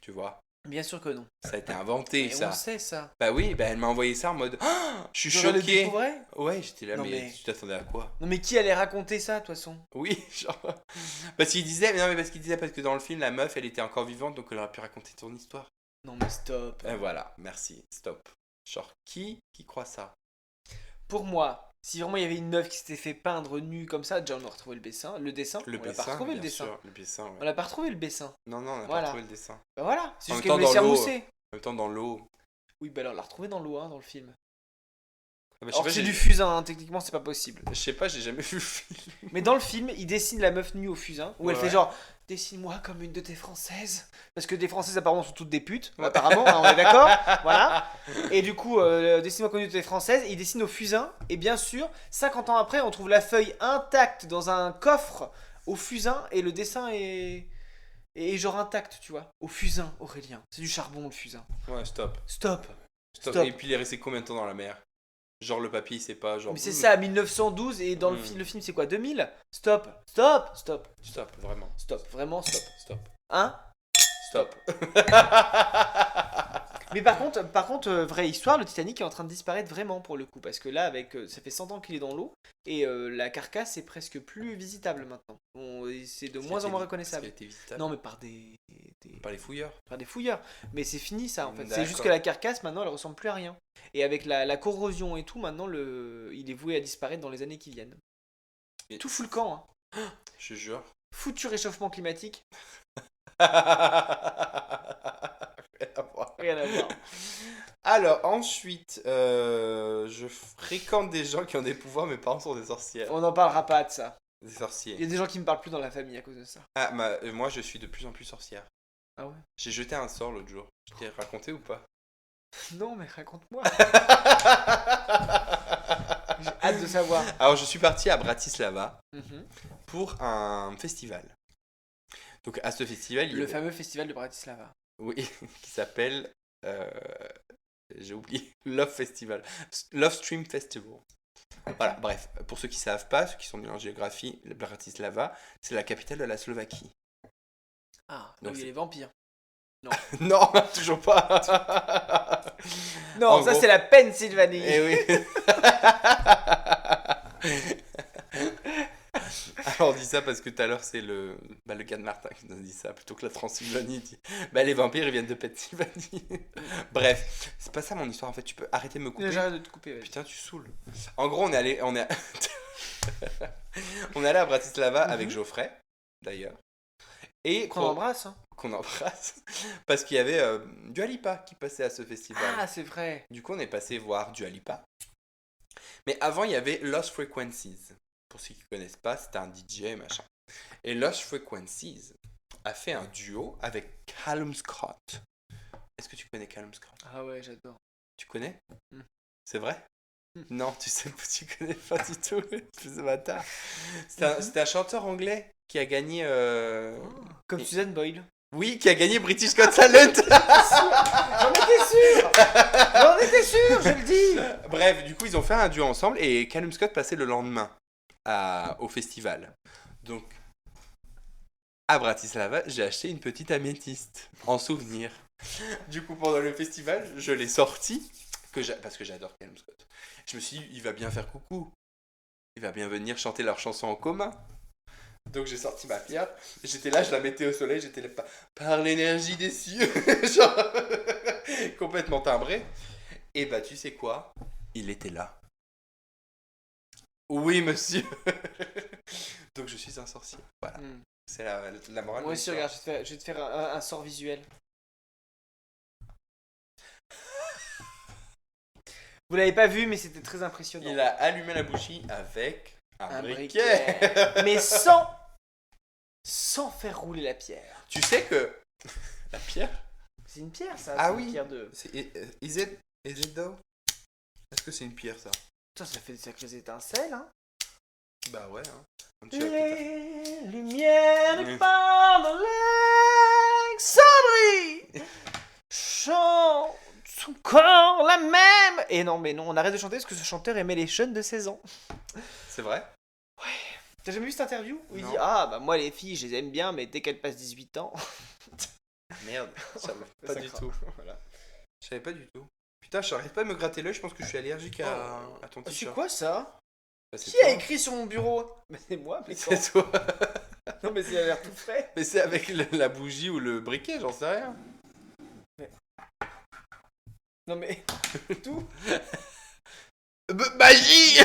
[SPEAKER 2] Tu vois.
[SPEAKER 1] Bien sûr que non.
[SPEAKER 2] Ça a été inventé,
[SPEAKER 1] Et
[SPEAKER 2] ça.
[SPEAKER 1] on sait ça.
[SPEAKER 2] Bah oui, bah elle m'a envoyé ça en mode ah, je suis
[SPEAKER 1] J'aurais le
[SPEAKER 2] choqué.
[SPEAKER 1] découvert.
[SPEAKER 2] Ouais, j'étais là,
[SPEAKER 1] Non,
[SPEAKER 2] mais
[SPEAKER 1] mais-
[SPEAKER 2] tu t'attendais à quoi?
[SPEAKER 1] Non mais qui allait raconter ça de toute façon?
[SPEAKER 2] Oui, genre. Parce qu'il disait, non, mais parce qu'il disait, parce que dans le film, la meuf, elle était encore vivante, donc elle aurait pu raconter ton histoire.
[SPEAKER 1] Non mais stop.
[SPEAKER 2] Et voilà, merci, stop. Genre, qui croit ça?
[SPEAKER 1] Pour moi, si vraiment il y avait une meuf qui s'était fait peindre nue comme ça, déjà on aurait retrouvé le dessin.
[SPEAKER 2] Le
[SPEAKER 1] On l'a pas
[SPEAKER 2] dessin,
[SPEAKER 1] retrouvé le
[SPEAKER 2] bien
[SPEAKER 1] dessin.
[SPEAKER 2] sûr, le dessin,
[SPEAKER 1] On
[SPEAKER 2] ouais.
[SPEAKER 1] l'a pas retrouvé le dessin.
[SPEAKER 2] Non, non, on n'a
[SPEAKER 1] Voilà.
[SPEAKER 2] pas trouvé le dessin.
[SPEAKER 1] Bah voilà, c'est
[SPEAKER 2] En
[SPEAKER 1] juste
[SPEAKER 2] même
[SPEAKER 1] qu'elle
[SPEAKER 2] temps,
[SPEAKER 1] voulait
[SPEAKER 2] dans l'eau.
[SPEAKER 1] s'amousser.
[SPEAKER 2] En même temps, dans l'eau.
[SPEAKER 1] Oui, bah alors on l'a retrouvé dans l'eau, hein, dans le film.
[SPEAKER 2] Ah, bah, je sais
[SPEAKER 1] Alors
[SPEAKER 2] pas,
[SPEAKER 1] que c'est
[SPEAKER 2] j'ai-
[SPEAKER 1] du fusain, hein, techniquement c'est pas possible.
[SPEAKER 2] Je sais pas, j'ai jamais vu le film.
[SPEAKER 1] Mais dans le film, il dessine la meuf nue au fusain, où elle
[SPEAKER 2] Ouais.
[SPEAKER 1] fait genre dessine-moi comme une de tes françaises. Parce que des françaises apparemment sont toutes des putes,
[SPEAKER 2] Ouais.
[SPEAKER 1] apparemment, hein, on est d'accord. Voilà. Et du coup, dessine-moi comme une de tes françaises, il dessine au fusain, et bien sûr, 50 ans après, on trouve la feuille intacte dans un coffre au fusain, et le dessin est genre intact, tu vois. Au fusain, Aurélien. C'est du charbon le fusain.
[SPEAKER 2] Ouais, stop.
[SPEAKER 1] Stop.
[SPEAKER 2] Stop.
[SPEAKER 1] Stop.
[SPEAKER 2] Et puis il est resté combien de temps dans la mer? Genre le papier, il sait pas, genre.
[SPEAKER 1] Mais c'est ça, 1912, et dans le film c'est quoi, 2000? Stop. Stop. Stop.
[SPEAKER 2] Stop, vraiment.
[SPEAKER 1] Stop. Vraiment stop.
[SPEAKER 2] Stop.
[SPEAKER 1] Hein?
[SPEAKER 2] Stop.
[SPEAKER 1] Mais par contre, vraie histoire, le Titanic est en train de disparaître vraiment pour le coup, parce que là, avec, ça fait 100 ans qu'il est dans l'eau, et la carcasse est presque plus visitable maintenant. C'est de moins en moins reconnaissable.
[SPEAKER 2] Est-ce qu'elle était visitable?
[SPEAKER 1] Non, mais par
[SPEAKER 2] Par les fouilleurs.
[SPEAKER 1] par des fouilleurs. Mais c'est fini ça en fait. C'est juste
[SPEAKER 2] D'accord.
[SPEAKER 1] que la carcasse maintenant elle ressemble plus à rien. Et avec la corrosion et tout, maintenant il est voué à disparaître dans les années qui viennent.
[SPEAKER 2] Et-
[SPEAKER 1] Tout fout le camp, hein.
[SPEAKER 2] Je te jure.
[SPEAKER 1] Foutu réchauffement climatique,
[SPEAKER 2] Rien à voir.
[SPEAKER 1] rien à voir.
[SPEAKER 2] Alors, ensuite, je fréquente des gens qui ont des pouvoirs, mes parents sont des sorcières.
[SPEAKER 1] On n'en parlera pas de ça.
[SPEAKER 2] Des
[SPEAKER 1] Il y
[SPEAKER 2] sorciers.
[SPEAKER 1] a des gens qui me parlent plus dans la famille à cause de ça.
[SPEAKER 2] Ah, moi, je suis de plus en plus sorcière.
[SPEAKER 1] Ah ouais?
[SPEAKER 2] J'ai jeté un sort l'autre jour. Je t'ai raconté ou pas?
[SPEAKER 1] Non, mais raconte-moi. J'ai hâte de savoir.
[SPEAKER 2] Alors, je suis parti à Bratislava
[SPEAKER 1] Mhm.
[SPEAKER 2] pour un festival. Donc, à ce festival, il y
[SPEAKER 1] Le
[SPEAKER 2] avait-
[SPEAKER 1] fameux festival de Bratislava.
[SPEAKER 2] Oui, qui s'appelle. J'ai oublié. Love Festival. Love Stream Festival. Voilà, bref, pour ceux qui ne savent pas, ceux qui sont nuls en géographie, Bratislava, c'est la capitale de la Slovaquie.
[SPEAKER 1] Ah,
[SPEAKER 2] Donc
[SPEAKER 1] donc il y a
[SPEAKER 2] c'est-
[SPEAKER 1] les vampires.
[SPEAKER 2] Non, toujours pas.
[SPEAKER 1] Non,
[SPEAKER 2] En
[SPEAKER 1] ça
[SPEAKER 2] gros-
[SPEAKER 1] c'est la Pennsylvanie.
[SPEAKER 2] Eh oui. Alors on dit ça parce que tout à l'heure c'est le gars de Martin qui nous a dit ça plutôt que la Transylvanie. Il dit, les vampires ils viennent de Pennsylvanie. Bref, c'est pas ça mon histoire en fait. Tu peux arrêter de me couper.
[SPEAKER 1] J'arrête de te couper. vas-y.
[SPEAKER 2] Putain, tu saoules. En gros, on est allé on est à Bratislava avec
[SPEAKER 1] Mhm.
[SPEAKER 2] Geoffrey d'ailleurs et
[SPEAKER 1] Qu'on embrasse. Hein.
[SPEAKER 2] qu'on embrasse parce qu'il y avait Dua Lipa qui passait à ce festival.
[SPEAKER 1] Ah, c'est vrai.
[SPEAKER 2] Du coup, on est passé voir Dua Lipa. Mais avant, il y avait Lost Frequencies. Pour ceux qui ne connaissent pas, c'était un DJ, machin. Et Lost Frequencies a fait un duo avec Callum Scott. Est-ce que tu connais Callum Scott?
[SPEAKER 1] Ah ouais, j'adore.
[SPEAKER 2] Tu connais?
[SPEAKER 1] Mm.
[SPEAKER 2] C'est vrai?
[SPEAKER 1] Mm.
[SPEAKER 2] Non, tu connais pas du tout, espèce de bâtard. C'était un chanteur anglais qui a gagné...
[SPEAKER 1] Comme Susan Boyle.
[SPEAKER 2] Oui, qui a gagné British Got Talent.
[SPEAKER 1] J'en étais sûr. J'en étais sûr, je le dis.
[SPEAKER 2] Bref, du coup, ils ont fait un duo ensemble et Callum Scott passait le lendemain au festival. Donc, à Bratislava, j'ai acheté une petite améthyste en souvenir. Du coup, pendant le festival, je l'ai sorti parce que j'adore Callum Scott. Je me suis dit, il va bien faire coucou. Il va bien venir chanter leur chanson en commun. Donc j'ai sorti ma pierre, j'étais là, je la mettais au soleil, j'étais là par l'énergie des cieux, genre complètement timbré. Et bah tu sais quoi? Il était là. Oui monsieur. Donc je suis un sorcier. Voilà,
[SPEAKER 1] Hmm.
[SPEAKER 2] c'est la morale.
[SPEAKER 1] Moi
[SPEAKER 2] de
[SPEAKER 1] aussi,
[SPEAKER 2] l'histoire.
[SPEAKER 1] regarde, je vais te faire un sort visuel. Vous l'avez pas vu, mais c'était très impressionnant.
[SPEAKER 2] Il a allumé la bougie avec un
[SPEAKER 1] Un
[SPEAKER 2] briquet.
[SPEAKER 1] briquet. Mais sans faire rouler la pierre.
[SPEAKER 2] Tu sais que la pierre,
[SPEAKER 1] C'est une pierre, ça.
[SPEAKER 2] Ah
[SPEAKER 1] c'est
[SPEAKER 2] oui.
[SPEAKER 1] Une pierre de.
[SPEAKER 2] c'est is it though? Est-ce que c'est une pierre ça?
[SPEAKER 1] Putain, ça fait des sacrées étincelles, hein.
[SPEAKER 2] Bah ouais. Hein. Tu vas peut-être-
[SPEAKER 1] Les lumières
[SPEAKER 2] Oui.
[SPEAKER 1] du phare de l'Alexandrie chantent encore la même. Et non, mais non, on arrête de chanter parce que ce chanteur aimait les jeunes de 16 ans.
[SPEAKER 2] C'est vrai?
[SPEAKER 1] T'as jamais vu cette interview où il
[SPEAKER 2] Non.
[SPEAKER 1] dit ah bah moi les filles je les aime bien mais dès qu'elles passent 18 ans
[SPEAKER 2] Merde, ça va
[SPEAKER 1] Ça
[SPEAKER 2] pas du
[SPEAKER 1] craint.
[SPEAKER 2] tout.
[SPEAKER 1] Voilà.
[SPEAKER 2] Je savais pas du tout. Putain, j'arrête pas de me gratter l'œil, je pense que je suis allergique à ton
[SPEAKER 1] C'est
[SPEAKER 2] t-shirt.
[SPEAKER 1] quoi ça?
[SPEAKER 2] Bah, c'est
[SPEAKER 1] Qui a
[SPEAKER 2] toi.
[SPEAKER 1] écrit sur mon bureau? Mais c'est moi, mais quand?
[SPEAKER 2] C'est toi.
[SPEAKER 1] Non, mais ça a l'air tout frais.
[SPEAKER 2] Mais c'est avec la bougie ou le briquet, j'en sais rien.
[SPEAKER 1] Non, mais tout.
[SPEAKER 2] Magie.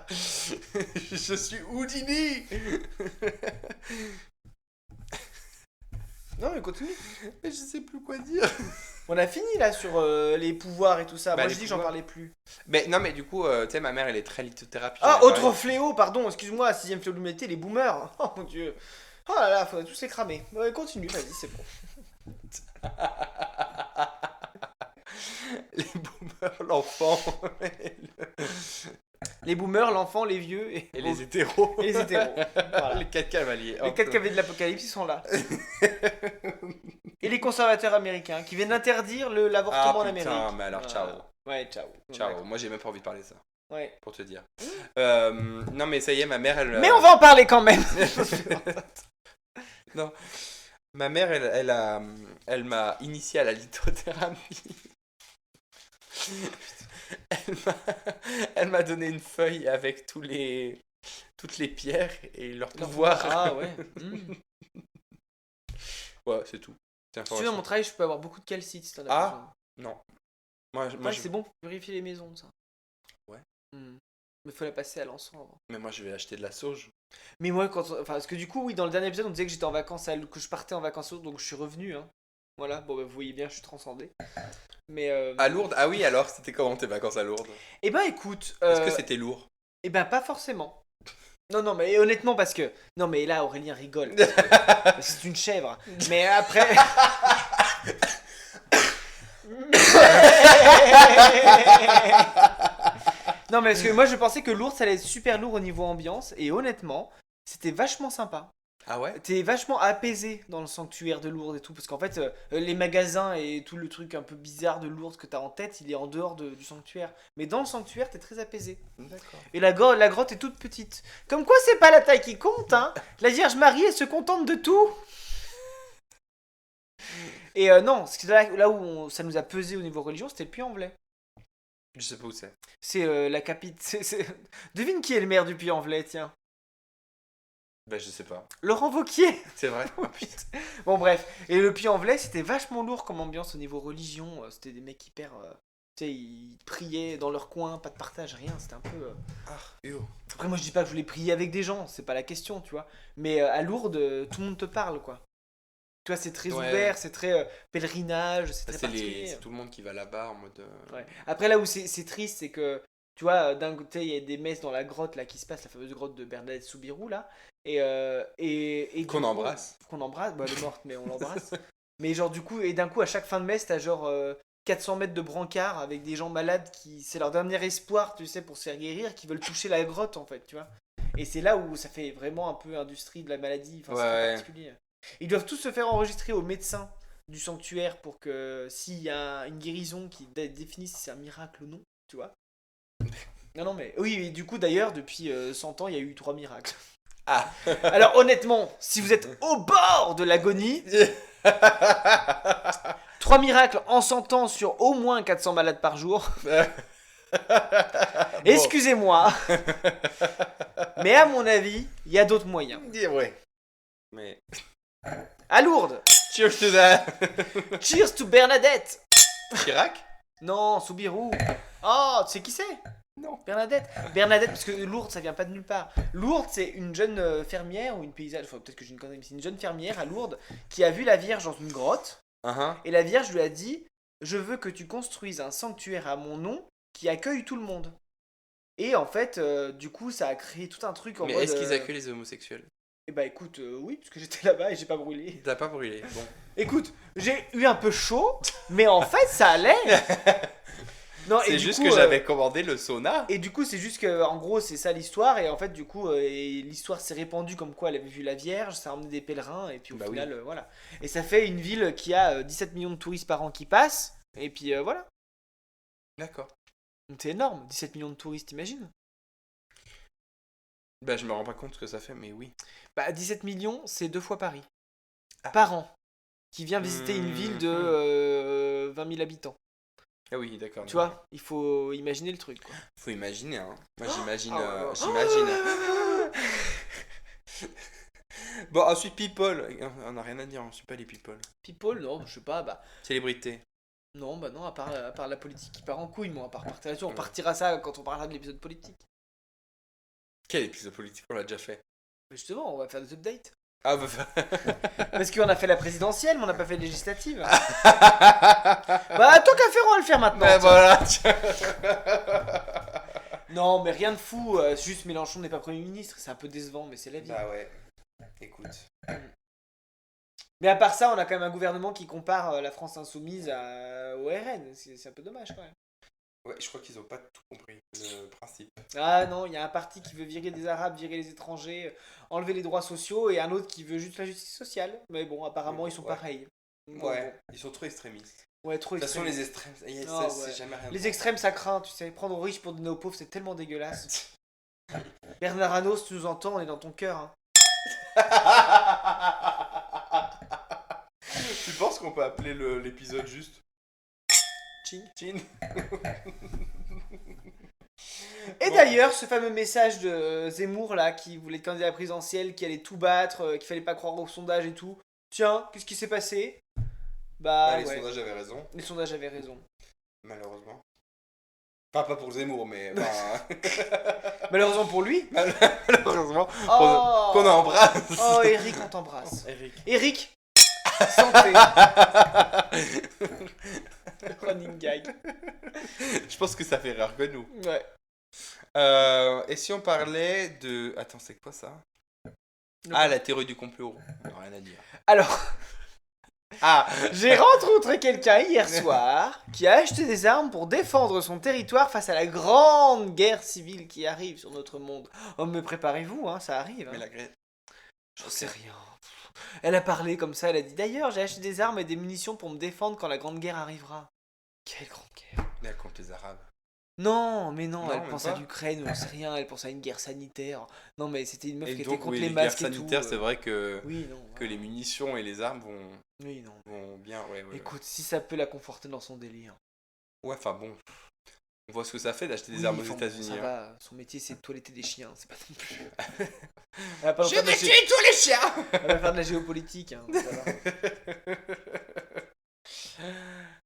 [SPEAKER 2] Je suis Houdini.
[SPEAKER 1] Non, mais continue.
[SPEAKER 2] Mais je sais plus quoi dire.
[SPEAKER 1] On a fini là sur les pouvoirs et tout ça.
[SPEAKER 2] Bah,
[SPEAKER 1] Moi,
[SPEAKER 2] les
[SPEAKER 1] je dis que j'en
[SPEAKER 2] pouvoirs.
[SPEAKER 1] parlais plus.
[SPEAKER 2] Mais non, mais du coup, tu sais, ma mère, elle est très lithothérapie.
[SPEAKER 1] Ah,
[SPEAKER 2] j'en ai
[SPEAKER 1] autre
[SPEAKER 2] parlé.
[SPEAKER 1] fléau, pardon, excuse-moi, 6ème fléau de l'humanité, les boomers. Oh mon dieu. Oh là là, faudrait tous les cramer. Ouais, continue, vas-y, c'est bon.
[SPEAKER 2] Les boomers, l'enfant
[SPEAKER 1] Les boomers, l'enfant, les vieux
[SPEAKER 2] et les hétéros.
[SPEAKER 1] et les hétéros. Voilà.
[SPEAKER 2] Les 4 cavaliers.
[SPEAKER 1] Les 4 cavaliers de l'apocalypse, ils sont là. Et les conservateurs américains qui viennent interdire l'avortement en
[SPEAKER 2] Ah
[SPEAKER 1] Amérique.
[SPEAKER 2] putain, mais alors
[SPEAKER 1] Voilà.
[SPEAKER 2] ciao.
[SPEAKER 1] Ouais, ciao.
[SPEAKER 2] Ciao,
[SPEAKER 1] D'accord.
[SPEAKER 2] moi j'ai même pas envie de parler de ça,
[SPEAKER 1] Ouais.
[SPEAKER 2] pour te dire. Non mais ça y est, ma mère elle...
[SPEAKER 1] Mais on va en parler quand même.
[SPEAKER 2] Non, ma mère elle m'a initié à la lithothérapie. Elle m'a donné une feuille avec toutes les pierres et leurs pouvoirs.
[SPEAKER 1] Ah ouais.
[SPEAKER 2] Ouais, c'est tout. C'est
[SPEAKER 1] Si tu veux, dans mon travail, je peux avoir beaucoup de calcite si t'en as
[SPEAKER 2] Ah.
[SPEAKER 1] besoin.
[SPEAKER 2] Non. Moi,
[SPEAKER 1] Ouais,
[SPEAKER 2] je...
[SPEAKER 1] c'est bon pour vérifier les maisons, ça.
[SPEAKER 2] Ouais.
[SPEAKER 1] Mais faut la passer à l'encens avant.
[SPEAKER 2] Mais moi je vais acheter de la sauge.
[SPEAKER 1] Mais moi, enfin, parce que du coup, oui, dans le dernier épisode, on disait que j'étais en vacances, que je partais en vacances, donc je suis revenu. Hein. Voilà, bon, bah, vous voyez bien, je suis transcendé. Mais.
[SPEAKER 2] À Lourdes? Ah oui, alors c'était comment tes vacances à Lourdes?
[SPEAKER 1] Eh ben, écoute.
[SPEAKER 2] Est-ce que c'était lourd?
[SPEAKER 1] Eh ben, pas forcément. Non, non, mais honnêtement, parce que. Non, mais là, Aurélien rigole. C'est une chèvre. Mais après. Non, mais parce que moi, je pensais que Lourdes, ça allait être super lourd au niveau ambiance. Et honnêtement, c'était vachement sympa.
[SPEAKER 2] Ah ouais?
[SPEAKER 1] T'es vachement apaisé dans le sanctuaire de Lourdes et tout, parce qu'en fait, les magasins et tout le truc un peu bizarre de Lourdes que t'as en tête, il est en dehors du sanctuaire. Mais dans le sanctuaire, t'es très apaisé.
[SPEAKER 2] D'accord.
[SPEAKER 1] Et la grotte est toute petite. Comme quoi, c'est pas la taille qui compte, hein. La Vierge Marie, elle se contente de tout. Et non, là où ça nous a pesé au niveau religion, c'était le Puy-en-Velay.
[SPEAKER 2] Je sais pas où c'est.
[SPEAKER 1] C'est la capitale. Devine qui est le maire du Puy-en-Velay, tiens.
[SPEAKER 2] Bah je sais pas.
[SPEAKER 1] Laurent Wauquiez.
[SPEAKER 2] C'est vrai? Oh, putain.
[SPEAKER 1] Bon bref, et le Puy-en-Velay c'était vachement lourd comme ambiance au niveau religion, c'était des mecs hyper, tu sais, ils priaient dans leur coin, pas de partage, rien, c'était un peu...
[SPEAKER 2] Ah, yo.
[SPEAKER 1] Après moi je dis pas que je voulais prier avec des gens, c'est pas la question, tu vois, mais à Lourdes, tout le monde te parle, quoi. Tu vois, c'est très
[SPEAKER 2] Ouais.
[SPEAKER 1] ouvert, c'est très pèlerinage, c'est
[SPEAKER 2] Ça,
[SPEAKER 1] très
[SPEAKER 2] c'est
[SPEAKER 1] particulier.
[SPEAKER 2] c'est tout le monde qui va là-bas en mode...
[SPEAKER 1] Ouais. Après là où c'est triste, c'est que, tu vois, d'un côté il y a des messes dans la grotte là qui se passe, la fameuse grotte de Bernadette Soubirous là, et
[SPEAKER 2] Qu'on
[SPEAKER 1] du coup-
[SPEAKER 2] embrasse.
[SPEAKER 1] Qu'on embrasse, bah, elle est morte mais on l'embrasse. Mais genre du coup, et d'un coup à chaque fin de messe, t'as genre 400 mètres de brancard avec des gens malades qui, c'est leur dernier espoir, tu sais, pour se faire guérir, qui veulent toucher la grotte en fait, tu vois. Et c'est là où ça fait vraiment un peu industrie de la maladie, enfin c'est très
[SPEAKER 2] Ouais.
[SPEAKER 1] particulier. Ils doivent tous se faire enregistrer au médecin du sanctuaire pour que s'il y a une guérison qui définisse si c'est un miracle ou non, tu vois. Non, non, mais oui, et du coup, d'ailleurs, depuis 100 ans, il y a eu 3 miracles.
[SPEAKER 2] Ah.
[SPEAKER 1] Alors, honnêtement, si vous êtes au bord de l'agonie, 3 miracles en 100 ans sur au moins 400 malades par jour. Excusez-moi. Mais à mon avis, il y a d'autres moyens.
[SPEAKER 2] Ouais. Mais...
[SPEAKER 1] À Lourdes,
[SPEAKER 2] Cheers to that.
[SPEAKER 1] cheers to Bernadette.
[SPEAKER 2] Chirac?
[SPEAKER 1] Non, Soubirous. Oh, tu sais qui c'est?
[SPEAKER 2] Non.
[SPEAKER 1] Bernadette. Bernadette, parce que Lourdes, ça vient pas de nulle part. Lourdes, c'est une jeune fermière ou une paysanne, enfin peut-être que j'ai une connerie, mais c'est une jeune fermière à Lourdes qui a vu la Vierge dans une grotte. Et la Vierge lui a dit: je veux que tu construises un sanctuaire à mon nom qui accueille tout le monde. Et en fait, du coup, ça a créé tout un truc en
[SPEAKER 2] Mais
[SPEAKER 1] mode.
[SPEAKER 2] est-ce qu'ils accueillent les homosexuels?
[SPEAKER 1] Eh bah écoute, oui, parce que j'étais là-bas et j'ai pas brûlé.
[SPEAKER 2] T'as pas brûlé. Bon.
[SPEAKER 1] Écoute, j'ai eu un peu chaud, mais en fait, ça allait. Non, et
[SPEAKER 2] C'est
[SPEAKER 1] du
[SPEAKER 2] juste
[SPEAKER 1] coup,
[SPEAKER 2] que j'avais commandé le sauna.
[SPEAKER 1] Et du coup, c'est juste que, en gros, c'est ça l'histoire. Et en fait, du coup, l'histoire s'est répandue comme quoi elle avait vu la Vierge, ça a emmené des pèlerins. Et puis au
[SPEAKER 2] Bah
[SPEAKER 1] final, voilà. Et ça fait une ville qui a 17 millions de touristes par an qui passent. Et puis voilà.
[SPEAKER 2] D'accord.
[SPEAKER 1] Donc, c'est énorme, 17 millions de touristes, t'imagines?
[SPEAKER 2] Bah je me rends pas compte ce que ça fait, mais oui.
[SPEAKER 1] Bah, 17 millions, c'est 2 fois Paris. par an qui vient visiter une ville de 20 000 habitants.
[SPEAKER 2] Ah oui, d'accord.
[SPEAKER 1] Tu vois, il faut imaginer le truc, quoi.
[SPEAKER 2] Faut imaginer, hein. Moi, j'imagine.
[SPEAKER 1] Oh,
[SPEAKER 2] J'imagine. Bon, ensuite, people. On n'a rien à dire, on suit pas les people.
[SPEAKER 1] People, non, je sais pas, bah...
[SPEAKER 2] Célébrité.
[SPEAKER 1] Non, bah non, à part la politique qui part en couille, moi, à part partir là-dessus, on partira ça quand on parlera de l'épisode politique.
[SPEAKER 2] Quel épisode politique on l'a déjà fait?
[SPEAKER 1] Mais justement, on va faire des updates.
[SPEAKER 2] Ah bah.
[SPEAKER 1] Parce qu'on a fait la présidentielle, mais on n'a pas fait la législative. Bah, tant qu'à faire, on va le faire maintenant.
[SPEAKER 2] Ouais, voilà.
[SPEAKER 1] Non, mais rien de fou, juste Mélenchon n'est pas Premier ministre, c'est un peu décevant, mais c'est la vie.
[SPEAKER 2] Bah ouais. Écoute.
[SPEAKER 1] Mais à part ça, on a quand même un gouvernement qui compare la France insoumise au RN, c'est un peu dommage quand même.
[SPEAKER 2] Ouais, je crois qu'ils ont pas tout compris, le principe.
[SPEAKER 1] Ah non, il y a un parti qui veut virer des Arabes, virer les étrangers, enlever les droits sociaux, et un autre qui veut juste la justice sociale. Mais bon, apparemment, ils sont pareils.
[SPEAKER 2] Ouais, ils sont trop extrémistes.
[SPEAKER 1] Ouais, trop
[SPEAKER 2] De toute façon,
[SPEAKER 1] extrémistes.
[SPEAKER 2] les extrêmes,
[SPEAKER 1] Ah,
[SPEAKER 2] c'est
[SPEAKER 1] ouais.
[SPEAKER 2] jamais rien.
[SPEAKER 1] Les extrêmes, ça craint, tu sais. Prendre aux riches pour donner aux pauvres, c'est tellement dégueulasse. Bernard Arnault, si tu nous entends, on est dans ton cœur. Hein.
[SPEAKER 2] Tu penses qu'on peut appeler l'épisode juste
[SPEAKER 1] Ching.
[SPEAKER 2] Chin?
[SPEAKER 1] Et d'ailleurs, ce fameux message de Zemmour, là, qui voulait être candidat à la présidentielle, qui allait tout battre, qu'il fallait pas croire aux sondages et tout. Tiens, qu'est-ce qui s'est passé? Bah,
[SPEAKER 2] les
[SPEAKER 1] ouais.
[SPEAKER 2] sondages avaient raison,
[SPEAKER 1] Les sondages avaient raison.
[SPEAKER 2] malheureusement. Enfin, pas pour Zemmour, mais. Enfin,
[SPEAKER 1] Malheureusement pour lui.
[SPEAKER 2] malheureusement.
[SPEAKER 1] Oh,
[SPEAKER 2] Qu'on embrasse.
[SPEAKER 1] oh Eric, on t'embrasse.
[SPEAKER 2] Eric.
[SPEAKER 1] Eric, santé. Running gag.
[SPEAKER 2] Je pense que ça fait rire que nous.
[SPEAKER 1] Ouais.
[SPEAKER 2] Et si on parlait de. Attends, c'est quoi ça? La théorie du complot. Rien à dire.
[SPEAKER 1] Alors, j'ai rencontré quelqu'un hier soir qui a acheté des armes pour défendre son territoire face à la grande guerre civile qui arrive sur notre monde. Oh, mais préparez-vous, hein, ça arrive. Hein.
[SPEAKER 2] Mais la Grèce.
[SPEAKER 1] J'en sais rien. Elle a parlé comme ça, elle a dit d'ailleurs, j'ai acheté des armes et des munitions pour me défendre quand la grande guerre arrivera. Quelle grande guerre?
[SPEAKER 2] Mais elle compte les Arabes.
[SPEAKER 1] Non, mais non,
[SPEAKER 2] Non,
[SPEAKER 1] elle
[SPEAKER 2] même
[SPEAKER 1] pense
[SPEAKER 2] pas.
[SPEAKER 1] à l'Ukraine, on sait rien, elle pense à une guerre sanitaire. Non, mais c'était une meuf
[SPEAKER 2] Et
[SPEAKER 1] qui
[SPEAKER 2] donc,
[SPEAKER 1] était contre
[SPEAKER 2] oui,
[SPEAKER 1] les
[SPEAKER 2] les guerres
[SPEAKER 1] masques et tout.
[SPEAKER 2] sanitaires, c'est vrai que
[SPEAKER 1] Oui, non.
[SPEAKER 2] que les munitions et les armes vont
[SPEAKER 1] Oui, non.
[SPEAKER 2] bien. Ouais.
[SPEAKER 1] Écoute, si ça peut la conforter dans son délire.
[SPEAKER 2] Ouais, enfin bon. On voit ce que ça fait d'acheter des
[SPEAKER 1] Oui,
[SPEAKER 2] armes aux
[SPEAKER 1] enfin,
[SPEAKER 2] États-Unis.
[SPEAKER 1] Ça
[SPEAKER 2] hein.
[SPEAKER 1] va, son métier c'est de toiletter des chiens, c'est pas non plus. Elle va pas nous
[SPEAKER 2] Je
[SPEAKER 1] faire de la
[SPEAKER 2] vais tuer tous les chiens.
[SPEAKER 1] Elle va faire de la géopolitique. Hein, ça va.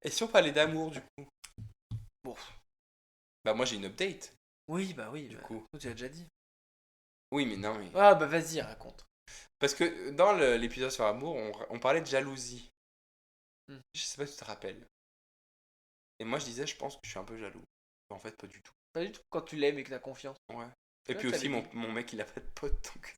[SPEAKER 2] Et si on parlait d'amour, du coup?
[SPEAKER 1] Bon.
[SPEAKER 2] Bah, moi j'ai une update,
[SPEAKER 1] Oui, bah oui,
[SPEAKER 2] du
[SPEAKER 1] bah,
[SPEAKER 2] coup.
[SPEAKER 1] tu l'as déjà dit.
[SPEAKER 2] Oui, mais non, mais.
[SPEAKER 1] Ah bah vas-y, raconte.
[SPEAKER 2] Parce que dans l'épisode sur l'amour, on parlait de jalousie. Je sais pas si tu te rappelles. Et moi je disais, je pense que je suis un peu jaloux. Mais en fait, pas du tout.
[SPEAKER 1] Pas du tout quand tu l'aimes et que t'as confiance.
[SPEAKER 2] Ouais. Et
[SPEAKER 1] Ouais,
[SPEAKER 2] puis aussi,
[SPEAKER 1] t'avais
[SPEAKER 2] mon mec il a pas de pote donc.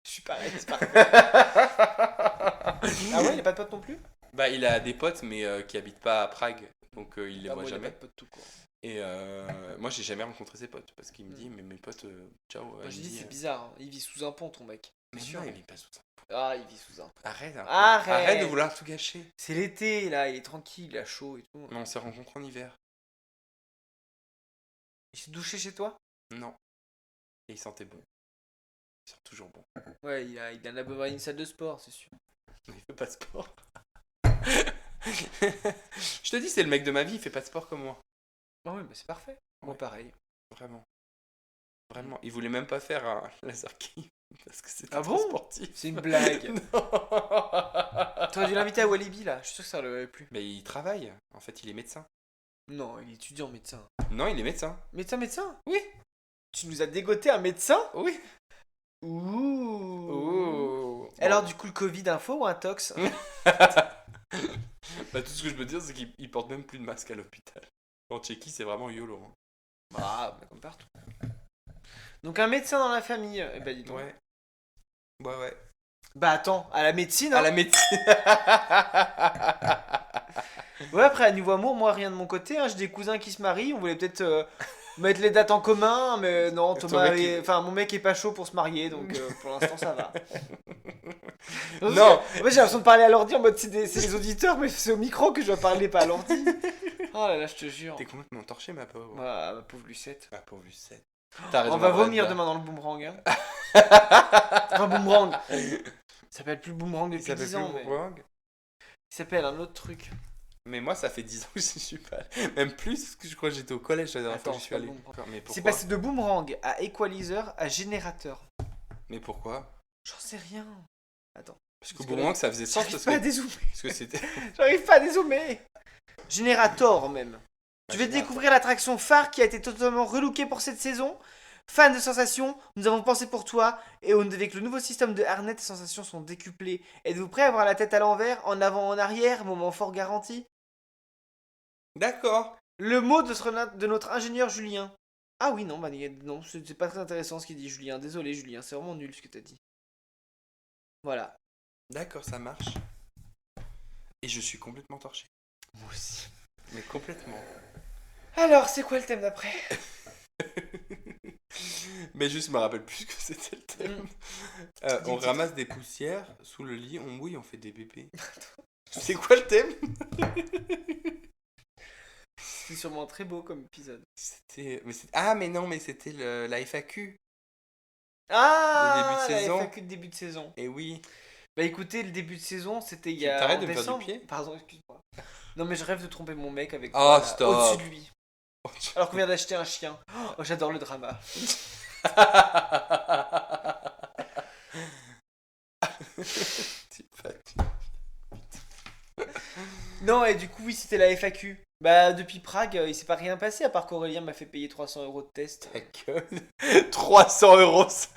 [SPEAKER 1] Je suis pareil, c'est parfait. Ah ouais, il a pas de pote non plus?
[SPEAKER 2] Bah, il a des potes, mais qui habitent pas à Prague. Donc il les voit
[SPEAKER 1] Moi, il a
[SPEAKER 2] jamais.
[SPEAKER 1] pas de pote tout court.
[SPEAKER 2] Et moi j'ai jamais rencontré ses potes. Parce qu'il me dit, mais mes potes, ciao.
[SPEAKER 1] Moi
[SPEAKER 2] il
[SPEAKER 1] je
[SPEAKER 2] me
[SPEAKER 1] dis
[SPEAKER 2] dit,
[SPEAKER 1] c'est bizarre, hein. Il vit sous un pont ton mec.
[SPEAKER 2] Mais
[SPEAKER 1] C'est sûr.
[SPEAKER 2] non, il vit pas sous ça.
[SPEAKER 1] Ah, il vit sous un pont.
[SPEAKER 2] Arrête, hein.
[SPEAKER 1] Arrête.
[SPEAKER 2] Arrête de vouloir tout gâcher.
[SPEAKER 1] C'est l'été là, il est tranquille, il a chaud et tout.
[SPEAKER 2] Mais on s'est rencontrés en hiver.
[SPEAKER 1] Il s'est douché chez toi?
[SPEAKER 2] Non. Et il sentait bon. Il sent toujours bon.
[SPEAKER 1] Ouais, il a un abonnement à une salle de sport, c'est sûr.
[SPEAKER 2] Mais il fait pas de sport. Je te dis, c'est le mec de ma vie, il fait pas de sport comme moi.
[SPEAKER 1] Ah oui, mais c'est parfait. Moi
[SPEAKER 2] Ouais.
[SPEAKER 1] pareil.
[SPEAKER 2] Vraiment. Vraiment. Il voulait même pas faire un laser kick. Parce que c'était
[SPEAKER 1] Ah
[SPEAKER 2] trop
[SPEAKER 1] bon
[SPEAKER 2] sportif.
[SPEAKER 1] C'est une blague.
[SPEAKER 2] Non.
[SPEAKER 1] T'aurais dû l'inviter à Walibi là, je suis sûr que ça lui aurait plu.
[SPEAKER 2] Mais il travaille. En fait, il est médecin.
[SPEAKER 1] Non, il est étudiant médecin.
[SPEAKER 2] Non, il est médecin.
[SPEAKER 1] Médecin?
[SPEAKER 2] Oui.
[SPEAKER 1] Tu nous as dégoté un médecin?
[SPEAKER 2] Oui.
[SPEAKER 1] Ouh.
[SPEAKER 2] Oh.
[SPEAKER 1] Alors du coup le Covid info ou un tox?
[SPEAKER 2] Bah, tout ce que je peux dire, c'est qu'il porte même plus de masque à l'hôpital. En Tchéquie, c'est vraiment YOLO. Hein.
[SPEAKER 1] Ah, bah, comme partout. Donc un médecin dans la famille, eh ben dis donc.
[SPEAKER 2] Ouais. Ouais.
[SPEAKER 1] Bah attends, à la médecine hein.
[SPEAKER 2] À la médecine.
[SPEAKER 1] Ouais, après à niveau amour, moi rien de mon côté, hein. J'ai des cousins qui se marient, on voulait peut-être mettre les dates en commun, mais non,
[SPEAKER 2] Ton
[SPEAKER 1] Thomas
[SPEAKER 2] mec,
[SPEAKER 1] enfin mon mec est pas chaud pour se marier, donc pour l'instant ça va.
[SPEAKER 2] Non.
[SPEAKER 1] En fait, j'ai l'impression de parler à l'ordi en mode c'est les auditeurs, mais c'est au micro que je dois parler, pas à l'ordi. Oh là là, je te jure.
[SPEAKER 2] T'es complètement torché, ma pauvre.
[SPEAKER 1] Ah, ma pauvre Lucette.
[SPEAKER 2] Ma pauvre Lucette. T'as raison,
[SPEAKER 1] On va
[SPEAKER 2] Brenda.
[SPEAKER 1] vomir demain dans le boomerang. Hein. Enfin, boomerang. Ça s'appelle plus Boomerang
[SPEAKER 2] Il
[SPEAKER 1] depuis
[SPEAKER 2] s'appelle
[SPEAKER 1] 10
[SPEAKER 2] plus
[SPEAKER 1] ans. Mais...
[SPEAKER 2] Boomerang.
[SPEAKER 1] Il s'appelle un autre truc.
[SPEAKER 2] Mais moi, ça fait 10 ans que je suis pas allé. Même plus, parce que je crois que j'étais au collège la dernière fois que
[SPEAKER 1] Attends,
[SPEAKER 2] je suis
[SPEAKER 1] c'est pas
[SPEAKER 2] allé.
[SPEAKER 1] Boomerang.
[SPEAKER 2] Mais pourquoi
[SPEAKER 1] C'est passé de Boomerang à Equalizer à Générateur.
[SPEAKER 2] Mais pourquoi
[SPEAKER 1] J'en sais rien. Attends.
[SPEAKER 2] Parce que
[SPEAKER 1] Parce que
[SPEAKER 2] Boomerang,
[SPEAKER 1] là,
[SPEAKER 2] ça faisait sens
[SPEAKER 1] J'arrive
[SPEAKER 2] parce
[SPEAKER 1] pas à
[SPEAKER 2] que,
[SPEAKER 1] dézoomer.
[SPEAKER 2] parce que c'était...
[SPEAKER 1] J'arrive pas à dézoomer. Générateur même. Tu vas
[SPEAKER 2] Générateur.
[SPEAKER 1] découvrir l'attraction phare qui a été totalement relookée pour cette saison. Fan de sensations, nous avons pensé pour toi et avec le nouveau système de harnais, tes sensations sont décuplées. Êtes-vous prêt à avoir la tête à l'envers, en avant, en arrière, moment fort garanti?
[SPEAKER 2] D'accord.
[SPEAKER 1] Le mot de notre ingénieur Julien. Ah oui, non, non, c'est pas très intéressant ce qu'il dit Julien. Désolé Julien, c'est vraiment nul ce que t'as dit. Voilà.
[SPEAKER 2] D'accord, ça marche. Et je suis complètement torché.
[SPEAKER 1] Moi aussi.
[SPEAKER 2] Mais complètement.
[SPEAKER 1] Alors, c'est quoi le thème d'après?
[SPEAKER 2] Mais juste, je me rappelle plus que c'était le thème. On ramasse des poussières sous le lit, on mouille, on fait des bébés. C'est quoi le thème?
[SPEAKER 1] C'est sûrement très beau comme épisode.
[SPEAKER 2] Ah, mais non, mais c'était la FAQ.
[SPEAKER 1] Ah,
[SPEAKER 2] Le début de saison.
[SPEAKER 1] la FAQ de début de saison.
[SPEAKER 2] Et oui.
[SPEAKER 1] Bah écoutez, le début de saison, c'était il y a
[SPEAKER 2] T'arrêtes
[SPEAKER 1] en
[SPEAKER 2] de me faire du
[SPEAKER 1] décembre.
[SPEAKER 2] pied.
[SPEAKER 1] Pardon, excuse-moi. Non mais je rêve de tromper mon mec avec
[SPEAKER 2] Oh,
[SPEAKER 1] toi, là,
[SPEAKER 2] stop.
[SPEAKER 1] au-dessus de lui. Alors qu'on vient d'acheter un chien. Oh, j'adore le drama. Non, et du coup, oui, c'était la FAQ. Bah, depuis Prague, il s'est pas rien passé à part qu'Aurélien m'a fait payer 300 € de test.
[SPEAKER 2] Ta gueule. 300 €.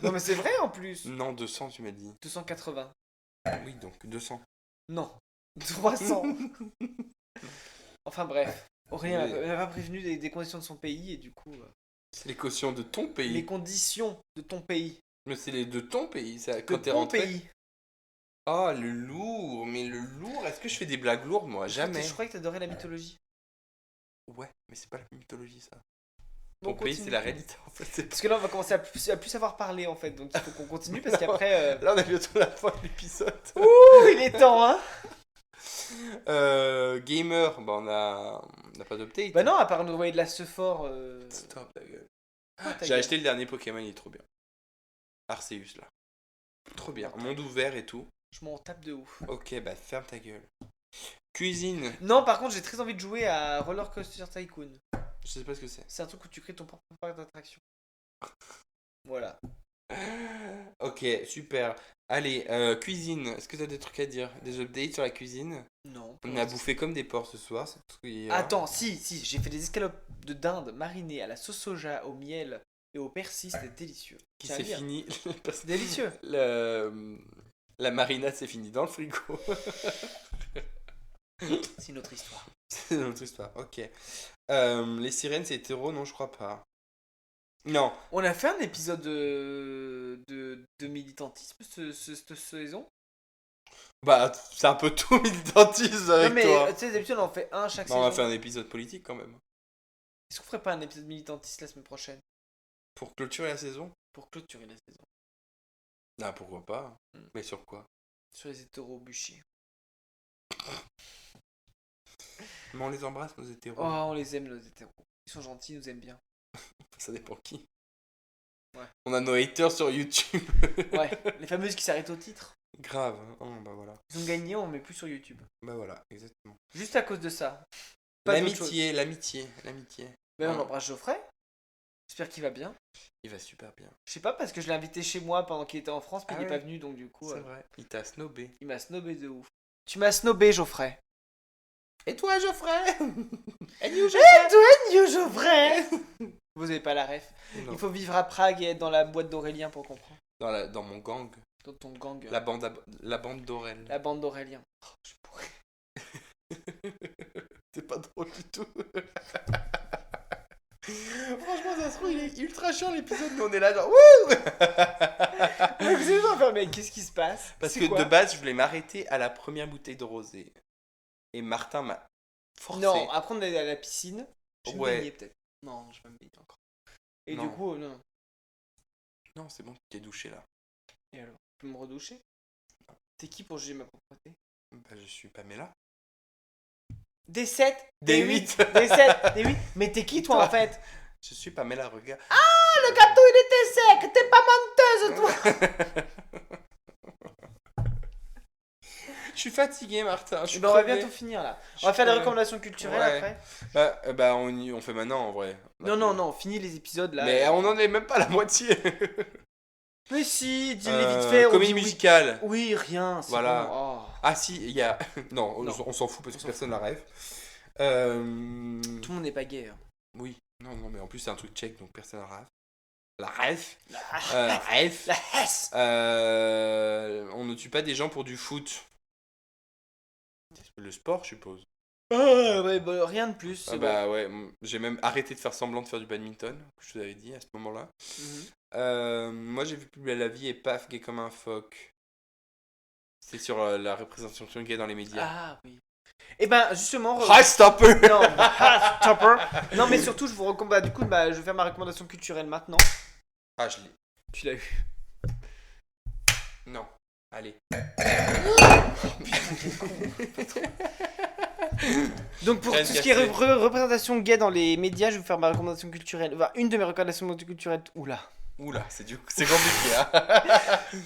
[SPEAKER 1] Non, mais c'est vrai en plus.
[SPEAKER 2] Non, 200, tu m'as dit.
[SPEAKER 1] 280.
[SPEAKER 2] Oui, donc 200.
[SPEAKER 1] Non. 300. Enfin bref. Aurélien
[SPEAKER 2] Mais-
[SPEAKER 1] m'a pas prévenu des conditions de son pays et du coup.
[SPEAKER 2] C'est les cautions de ton pays.
[SPEAKER 1] Les conditions de ton pays.
[SPEAKER 2] Mais c'est les de ton pays. Ça,
[SPEAKER 1] De
[SPEAKER 2] quand t'es
[SPEAKER 1] ton
[SPEAKER 2] rentré.
[SPEAKER 1] pays.
[SPEAKER 2] Oh, le lourd. Mais le lourd, est-ce que je fais des blagues lourdes, moi? Jamais.
[SPEAKER 1] Je croyais que t'adorais la mythologie.
[SPEAKER 2] Ouais, mais c'est pas la mythologie, ça.
[SPEAKER 1] Bon,
[SPEAKER 2] Ton pays,
[SPEAKER 1] continue.
[SPEAKER 2] c'est la réalité, en fait. C'est
[SPEAKER 1] Parce que là, on va commencer à plus savoir parler en fait. Donc il faut qu'on continue parce qu'après.
[SPEAKER 2] Là, on a bientôt la fin de l'épisode.
[SPEAKER 1] Ouh, il est temps, hein!
[SPEAKER 2] Gamer, bah on n'a pas d'update.
[SPEAKER 1] Bah non, à part nous envoyer de la Sephore.
[SPEAKER 2] Stop ta gueule.
[SPEAKER 1] ta
[SPEAKER 2] J'ai
[SPEAKER 1] gueule.
[SPEAKER 2] acheté le dernier Pokémon, il est trop bien. Arceus, là. Trop bien. Monde ouvert et tout.
[SPEAKER 1] Je m'en tape de ouf.
[SPEAKER 2] Ok, bah ferme ta gueule. Cuisine.
[SPEAKER 1] Non, par contre, j'ai très envie de jouer à Roller Coaster Tycoon.
[SPEAKER 2] Je sais pas ce que c'est.
[SPEAKER 1] C'est un truc où tu crées ton propre parc d'attraction. Voilà.
[SPEAKER 2] Ok, super. Allez, cuisine. Est-ce que t'as des trucs à dire? Des updates sur la cuisine?
[SPEAKER 1] Non.
[SPEAKER 2] On a bouffé comme des porcs ce soir. C'est tout ce qu'il y a.
[SPEAKER 1] Attends, si, j'ai fait des escalopes de dinde marinées à la sauce soja, au miel et au persil, c'était délicieux.
[SPEAKER 2] Qui
[SPEAKER 1] Tiens à
[SPEAKER 2] s'est
[SPEAKER 1] dire.
[SPEAKER 2] fini.
[SPEAKER 1] C'est délicieux.
[SPEAKER 2] La marinade s'est finie dans le frigo.
[SPEAKER 1] C'est une autre histoire.
[SPEAKER 2] C'est notre histoire, ok. Les sirènes, c'est hétéro? Non, je crois pas. Non.
[SPEAKER 1] On a fait un épisode de militantisme cette saison.
[SPEAKER 2] Bah, c'est un peu tout militantisme avec
[SPEAKER 1] Non mais
[SPEAKER 2] toi.
[SPEAKER 1] tu sais, d'habitude on en fait un chaque
[SPEAKER 2] Non,
[SPEAKER 1] saison.
[SPEAKER 2] on va faire un épisode politique quand même.
[SPEAKER 1] Est-ce qu'on ferait pas un épisode militantiste la semaine prochaine
[SPEAKER 2] Pour clôturer la saison?
[SPEAKER 1] pour clôturer la saison?
[SPEAKER 2] Ah, pourquoi pas.
[SPEAKER 1] Mm.
[SPEAKER 2] Mais sur quoi?
[SPEAKER 1] Sur les hétéros bûchés.
[SPEAKER 2] Mais on les embrasse, nos hétéros.
[SPEAKER 1] Oh, on les aime nos hétéros. Ils sont gentils, ils nous aiment bien.
[SPEAKER 2] Ça dépend qui.
[SPEAKER 1] Ouais.
[SPEAKER 2] On a nos haters sur YouTube.
[SPEAKER 1] Ouais, les fameuses qui s'arrêtent au titre.
[SPEAKER 2] Grave. Oh, bah voilà.
[SPEAKER 1] Ils ont gagné, on met plus sur YouTube.
[SPEAKER 2] Bah voilà, exactement.
[SPEAKER 1] Juste à cause de ça. Pas d'autre chose.
[SPEAKER 2] L'amitié.
[SPEAKER 1] Ben on
[SPEAKER 2] Ouais.
[SPEAKER 1] embrasse Geoffrey. J'espère qu'il va bien.
[SPEAKER 2] Il va super bien.
[SPEAKER 1] Je sais pas parce que je l'ai invité chez moi pendant qu'il était en France, puis
[SPEAKER 2] Ah
[SPEAKER 1] il est
[SPEAKER 2] ouais.
[SPEAKER 1] pas venu donc du coup
[SPEAKER 2] C'est vrai. Il t'a snobé.
[SPEAKER 1] il m'a snobé de ouf. Tu m'as snobé Geoffrey.
[SPEAKER 2] Et toi, Geoffrey?
[SPEAKER 1] Et toi, Geoffrey. Vous avez pas la ref.
[SPEAKER 2] Non.
[SPEAKER 1] Il faut vivre à Prague et être dans la boîte d'Aurélien pour comprendre.
[SPEAKER 2] Dans mon gang.
[SPEAKER 1] Dans ton gang.
[SPEAKER 2] La bande d'Aurel.
[SPEAKER 1] La bande d'Aurélien. Oh, je pourrais.
[SPEAKER 2] C'est pas drôle du tout. Franchement, ça se trouve, il est ultra chiant l'épisode, mais on est là genre wouh.
[SPEAKER 1] Mais qu'est-ce qui se passe?
[SPEAKER 2] Parce
[SPEAKER 1] C'est
[SPEAKER 2] que
[SPEAKER 1] quoi?
[SPEAKER 2] de base, je voulais m'arrêter à la première bouteille de rosé. Et Martin m'a forcé.
[SPEAKER 1] Non, après on est à la piscine. Je vais me
[SPEAKER 2] Ouais.
[SPEAKER 1] baigner peut-être. Non, je vais me baigner encore. Et
[SPEAKER 2] Non.
[SPEAKER 1] du coup, non.
[SPEAKER 2] Non, c'est bon, tu t'es douché là.
[SPEAKER 1] Et alors, tu peux me redoucher? T'es qui pour juger ma propreté?
[SPEAKER 2] Bah, je suis Pamela.
[SPEAKER 1] Des 7,
[SPEAKER 2] Des
[SPEAKER 1] des 8,
[SPEAKER 2] huit.
[SPEAKER 1] des 7, des 8. Mais t'es qui toi en fait?
[SPEAKER 2] Je suis Pamela, regarde.
[SPEAKER 1] Le gâteau il était sec, t'es pas menteuse toi!
[SPEAKER 2] Je suis fatigué, Martin. Je suis
[SPEAKER 1] On va
[SPEAKER 2] crevé.
[SPEAKER 1] bientôt finir là. On va faire les
[SPEAKER 2] crevé.
[SPEAKER 1] recommandations culturelles
[SPEAKER 2] Ouais.
[SPEAKER 1] après.
[SPEAKER 2] Bah on fait maintenant en vrai.
[SPEAKER 1] Non, fini les épisodes là.
[SPEAKER 2] Mais on en est même pas à la moitié.
[SPEAKER 1] Mais si, dis-les vite fait. On
[SPEAKER 2] Comédie
[SPEAKER 1] dit
[SPEAKER 2] musicale.
[SPEAKER 1] Oui, rien, c'est
[SPEAKER 2] Voilà.
[SPEAKER 1] bon. Oh.
[SPEAKER 2] Ah si, il y a... Non,
[SPEAKER 1] Non.
[SPEAKER 2] on s'en fout parce que personne la rêve.
[SPEAKER 1] Tout le monde n'est pas gay. Hein.
[SPEAKER 2] Oui, non, mais en plus c'est un truc tchèque, donc personne la rêve. La rêve.
[SPEAKER 1] La
[SPEAKER 2] La rêve.
[SPEAKER 1] Hesse.
[SPEAKER 2] On ne tue pas des gens pour du foot. Le sport, je suppose.
[SPEAKER 1] Ouais, bah, rien de plus.
[SPEAKER 2] Ah
[SPEAKER 1] C'est
[SPEAKER 2] bah ouais, j'ai même arrêté de faire semblant de faire du badminton, que je vous avais dit à ce moment-là.
[SPEAKER 1] bon.
[SPEAKER 2] Moi j'ai vu Plus belle la vie et paf, gay comme un phoque. C'est sur la représentation gay dans les médias.
[SPEAKER 1] Ah oui. Et ben justement.
[SPEAKER 2] Ah, stopper.
[SPEAKER 1] Non, Topper. Non, mais surtout, je vous recommande. Du coup, je vais faire ma recommandation culturelle maintenant.
[SPEAKER 2] Ah, je l'ai.
[SPEAKER 1] Tu l'as eu.
[SPEAKER 2] Non. Allez.
[SPEAKER 1] Donc, pour tout
[SPEAKER 2] Crâne
[SPEAKER 1] ce qui est
[SPEAKER 2] cassé.
[SPEAKER 1] représentation gay dans les médias, je vais vous faire ma recommandation culturelle. Enfin, une de mes recommandations culturelles. Oula.
[SPEAKER 2] Oula, c'est compliqué, hein.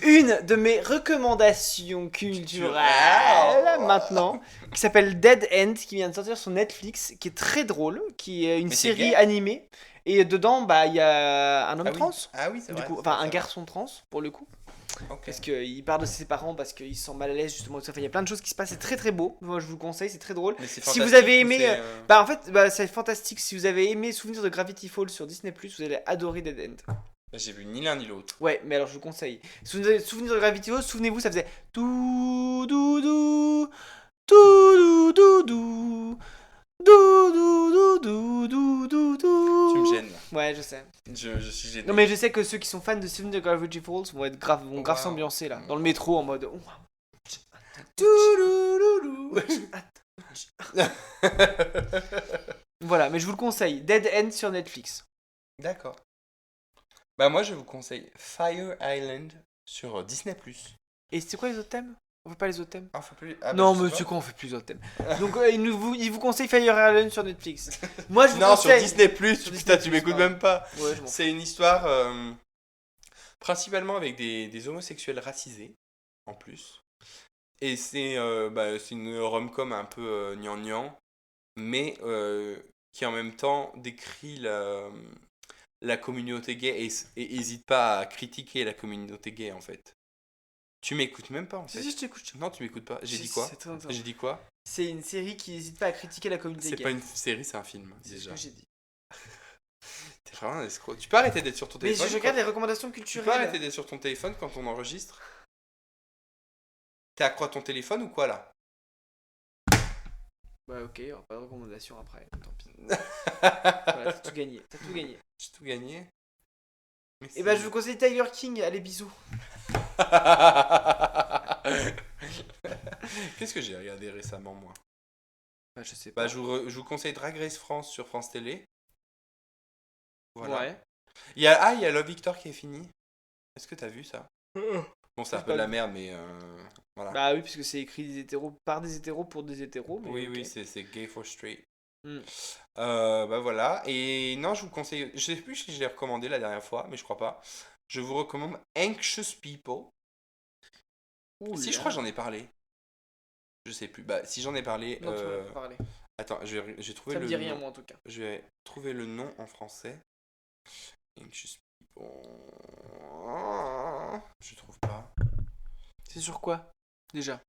[SPEAKER 1] Une de mes recommandations culturelles
[SPEAKER 2] Culturelles.
[SPEAKER 1] maintenant, qui s'appelle Dead End, qui vient de sortir sur Netflix, qui est très drôle, qui est une
[SPEAKER 2] Mais c'est
[SPEAKER 1] série
[SPEAKER 2] gay
[SPEAKER 1] animée. Et dedans, il y a un homme
[SPEAKER 2] Ah oui.
[SPEAKER 1] trans.
[SPEAKER 2] Ah oui, c'est
[SPEAKER 1] Du
[SPEAKER 2] vrai.
[SPEAKER 1] coup,
[SPEAKER 2] c'est
[SPEAKER 1] enfin
[SPEAKER 2] vrai,
[SPEAKER 1] un
[SPEAKER 2] c'est
[SPEAKER 1] garçon trans pour le coup,
[SPEAKER 2] vrai. Ok.
[SPEAKER 1] parce qu'il parle de ses parents parce qu'il se sent mal à l'aise justement. Enfin, il y a plein de choses qui se passent, c'est très très beau. Moi je vous le conseille, c'est très drôle.
[SPEAKER 2] Mais c'est
[SPEAKER 1] Si vous
[SPEAKER 2] fantastique
[SPEAKER 1] avez
[SPEAKER 2] ou
[SPEAKER 1] aimé,
[SPEAKER 2] c'est,
[SPEAKER 1] En fait, c'est fantastique. Si vous avez aimé Souvenir de Gravity Falls sur Disney+, vous allez adorer Dead End.
[SPEAKER 2] J'ai vu ni l'un ni l'autre.
[SPEAKER 1] Ouais, mais alors je vous conseille. Souvenir de Gravity Falls, souvenez-vous, ça faisait tout doudou, tout doudou,
[SPEAKER 2] Tu me gênes là.
[SPEAKER 1] Ouais, je sais.
[SPEAKER 2] Je suis gêné.
[SPEAKER 1] Non mais je sais que ceux qui sont fans de Souvenir de Gravity Falls vont grave
[SPEAKER 2] Wow.
[SPEAKER 1] s'ambiancer là, dans le métro en mode. Voilà, mais je vous le conseille. Dead End sur Netflix.
[SPEAKER 2] D'accord. Bah moi je vous conseille Fire Island sur Disney+.
[SPEAKER 1] Et c'est quoi les autres thèmes? On fait pas les autres thèmes?
[SPEAKER 2] Ah, faut plus... ah, bah,
[SPEAKER 1] Non,
[SPEAKER 2] je sais
[SPEAKER 1] mais
[SPEAKER 2] pas.
[SPEAKER 1] c'est quoi, on fait plusieurs thèmes. Donc il vous conseille Fire Island sur Netflix. Moi je vous
[SPEAKER 2] Non, sur
[SPEAKER 1] conseille.
[SPEAKER 2] Disney+,
[SPEAKER 1] Sur
[SPEAKER 2] putain,
[SPEAKER 1] Disney+,
[SPEAKER 2] tu m'écoutes
[SPEAKER 1] pardon.
[SPEAKER 2] même pas.
[SPEAKER 1] Ouais, je m'en fous.
[SPEAKER 2] C'est une histoire principalement avec des homosexuels racisés, en plus. Et c'est une rom-com un peu gnangnan, mais qui en même temps décrit la communauté gay et hésite pas à critiquer la communauté gay, en fait. Tu m'écoutes même pas, en fait.
[SPEAKER 1] Si, je t'écoute.
[SPEAKER 2] Non, tu m'écoutes pas. J'ai
[SPEAKER 1] Si,
[SPEAKER 2] dit quoi
[SPEAKER 1] c'est très intéressant.
[SPEAKER 2] J'ai dit quoi
[SPEAKER 1] C'est une série qui n'hésite pas à critiquer la communauté
[SPEAKER 2] C'est
[SPEAKER 1] gay.
[SPEAKER 2] pas une série, c'est un film,
[SPEAKER 1] C'est ce
[SPEAKER 2] déjà.
[SPEAKER 1] que j'ai dit.
[SPEAKER 2] T'es vraiment un escroc. Tu peux arrêter d'être sur ton
[SPEAKER 1] Mais
[SPEAKER 2] téléphone
[SPEAKER 1] je regarde
[SPEAKER 2] quand-
[SPEAKER 1] les recommandations
[SPEAKER 2] Tu peux
[SPEAKER 1] culturelles.
[SPEAKER 2] arrêter d'être sur ton téléphone quand on enregistre T'es accro à ton téléphone ou quoi, là
[SPEAKER 1] Bah ok, on va pas de recommandations après, tant pis. Voilà, t'as tout gagné, t'as tout gagné.
[SPEAKER 2] J'ai tout gagné. Mais
[SPEAKER 1] Et bah je vous conseille Tiger King, allez bisous.
[SPEAKER 2] Qu'est-ce que j'ai regardé récemment, moi
[SPEAKER 1] Bah je sais pas.
[SPEAKER 2] Bah, je vous conseille Drag Race France sur France Télé. Voilà.
[SPEAKER 1] Ouais.
[SPEAKER 2] Il y a Love Victor qui est fini. Est-ce que t'as vu ça Bon, c'est un
[SPEAKER 1] J'ai
[SPEAKER 2] peu de
[SPEAKER 1] pas
[SPEAKER 2] la
[SPEAKER 1] vu.
[SPEAKER 2] merde, mais voilà.
[SPEAKER 1] Bah oui, puisque c'est écrit des hétéros par des hétéros pour des hétéros. Mais
[SPEAKER 2] Oui,
[SPEAKER 1] ok.
[SPEAKER 2] oui, c'est Gay for Straight.
[SPEAKER 1] Hmm.
[SPEAKER 2] Bah voilà. Et non, je vous conseille. Je sais plus si je l'ai recommandé la dernière fois, mais je crois pas. Je vous recommande Anxious People.
[SPEAKER 1] Ouh
[SPEAKER 2] Si,
[SPEAKER 1] là.
[SPEAKER 2] je crois que j'en ai parlé. Je sais plus. Bah, si j'en ai parlé.
[SPEAKER 1] Non, tu m'en as pas parlé.
[SPEAKER 2] Attends, j'ai trouvé
[SPEAKER 1] Ça me
[SPEAKER 2] le
[SPEAKER 1] dit rien,
[SPEAKER 2] nom.
[SPEAKER 1] moi en tout cas.
[SPEAKER 2] Je vais trouver le nom en français. Anxious People. Je trouve pas.
[SPEAKER 1] C'est sur quoi déjà?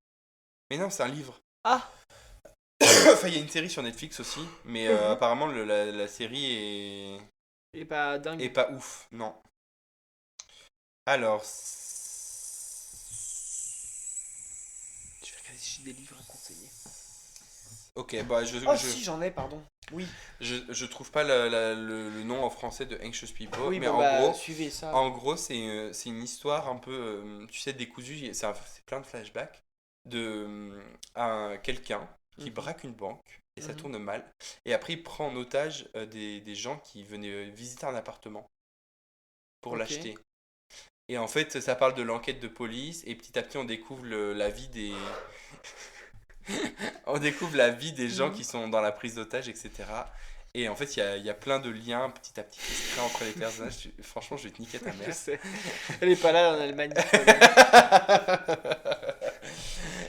[SPEAKER 2] Mais non, c'est un livre.
[SPEAKER 1] Ah.
[SPEAKER 2] Enfin, il y a une série sur Netflix aussi, mais
[SPEAKER 1] Mhm.
[SPEAKER 2] apparemment la série est
[SPEAKER 1] Et pas dingue.
[SPEAKER 2] est pas ouf, non. Alors,
[SPEAKER 1] Je vais regarder si j'ai des livres à conseiller.
[SPEAKER 2] ok, bah
[SPEAKER 1] Oh si, j'en ai, pardon. Oui.
[SPEAKER 2] je trouve pas le nom en français de Anxious People,
[SPEAKER 1] Oui,
[SPEAKER 2] mais
[SPEAKER 1] bon,
[SPEAKER 2] en
[SPEAKER 1] bah,
[SPEAKER 2] gros,
[SPEAKER 1] suivez ça.
[SPEAKER 2] c'est une histoire un peu, tu sais, décousue. C'est plein de flashbacks de quelqu'un qui
[SPEAKER 1] Mhm.
[SPEAKER 2] braque une banque et ça
[SPEAKER 1] Mhm.
[SPEAKER 2] tourne mal. Et après, il prend en otage des gens qui venaient visiter un appartement pour
[SPEAKER 1] Ok.
[SPEAKER 2] l'acheter. Et en fait, ça parle de l'enquête de police et petit à petit, on découvre la vie des on découvre la vie des gens
[SPEAKER 1] Mhm.
[SPEAKER 2] qui sont dans la prise d'otage, etc. Et en fait, il y a plein de liens petit à petit qui se créent entre les personnages. Franchement, je vais te niquer ta
[SPEAKER 1] Je
[SPEAKER 2] mère.
[SPEAKER 1] sais. Elle est pas là en Allemagne.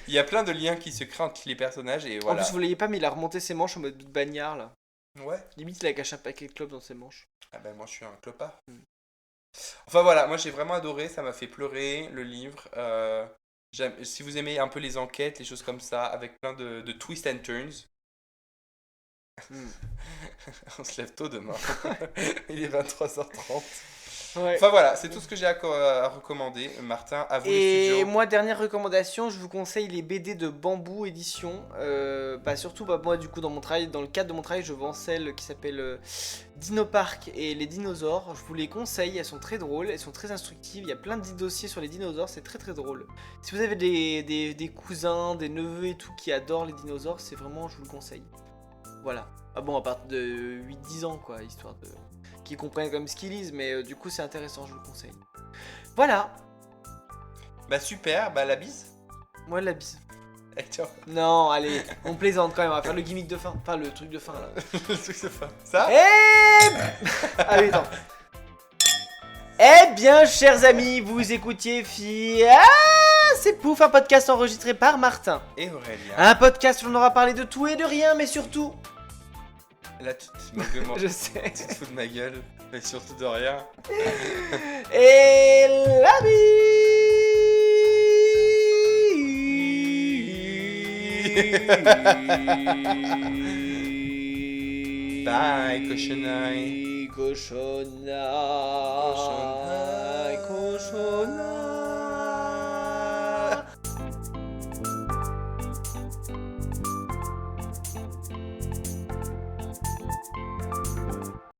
[SPEAKER 2] Il Il y a plein de liens qui se créent entre les personnages et voilà.
[SPEAKER 1] En plus, vous voyez pas, mais il a remonté ses manches en mode bagnard là.
[SPEAKER 2] Ouais.
[SPEAKER 1] Limite, il a caché un paquet de clopes dans ses manches.
[SPEAKER 2] Ah ben moi je suis un clopard. Enfin voilà, moi j'ai vraiment adoré, ça m'a fait pleurer le livre. Si vous aimez un peu les enquêtes, les choses comme ça, avec plein de twists and turns. On se lève tôt demain. Il est 23h30.
[SPEAKER 1] Ouais.
[SPEAKER 2] Enfin voilà, c'est tout ce que j'ai à recommander. Martin, à vous les
[SPEAKER 1] Et
[SPEAKER 2] studios.
[SPEAKER 1] moi, dernière recommandation, je vous conseille les BD de Bambou Édition. Surtout, moi, du coup, dans le cadre de mon travail, je vends celles qui s'appellent Dino Park et les dinosaures. Je vous les conseille, elles sont très drôles, elles sont très instructives. Il y a plein de dossiers sur les dinosaures, c'est très très drôle. Si vous avez des cousins, des neveux et tout qui adorent les dinosaures, c'est vraiment, je vous le conseille. Voilà. Ah bon, à partir de 8-10 ans, quoi, histoire de... qu'ils comprennent comme ce qu'ils lisent, mais du coup, c'est intéressant, je vous le conseille. Voilà.
[SPEAKER 2] Bah super, bah la bise.
[SPEAKER 1] Moi, la bise.
[SPEAKER 2] Eh, ciao.
[SPEAKER 1] Non, allez, on plaisante quand même, on va faire le gimmick de fin. Enfin, le truc de fin, là.
[SPEAKER 2] Le truc de fin. Ça
[SPEAKER 1] Allez, attends. Eh bien, chers amis, vous écoutiez c'est Pouf, un podcast enregistré par Martin.
[SPEAKER 2] Et Aurélien.
[SPEAKER 1] Un podcast où l'on aura parlé de tout et de rien, mais surtout...
[SPEAKER 2] Là, tu te moques de moi.
[SPEAKER 1] Je sais.
[SPEAKER 2] Tu te fous de ma gueule, mais surtout de rien.
[SPEAKER 1] Et la vie.
[SPEAKER 2] Bye, cochonaille.
[SPEAKER 1] Cochonaille. Cochonaille.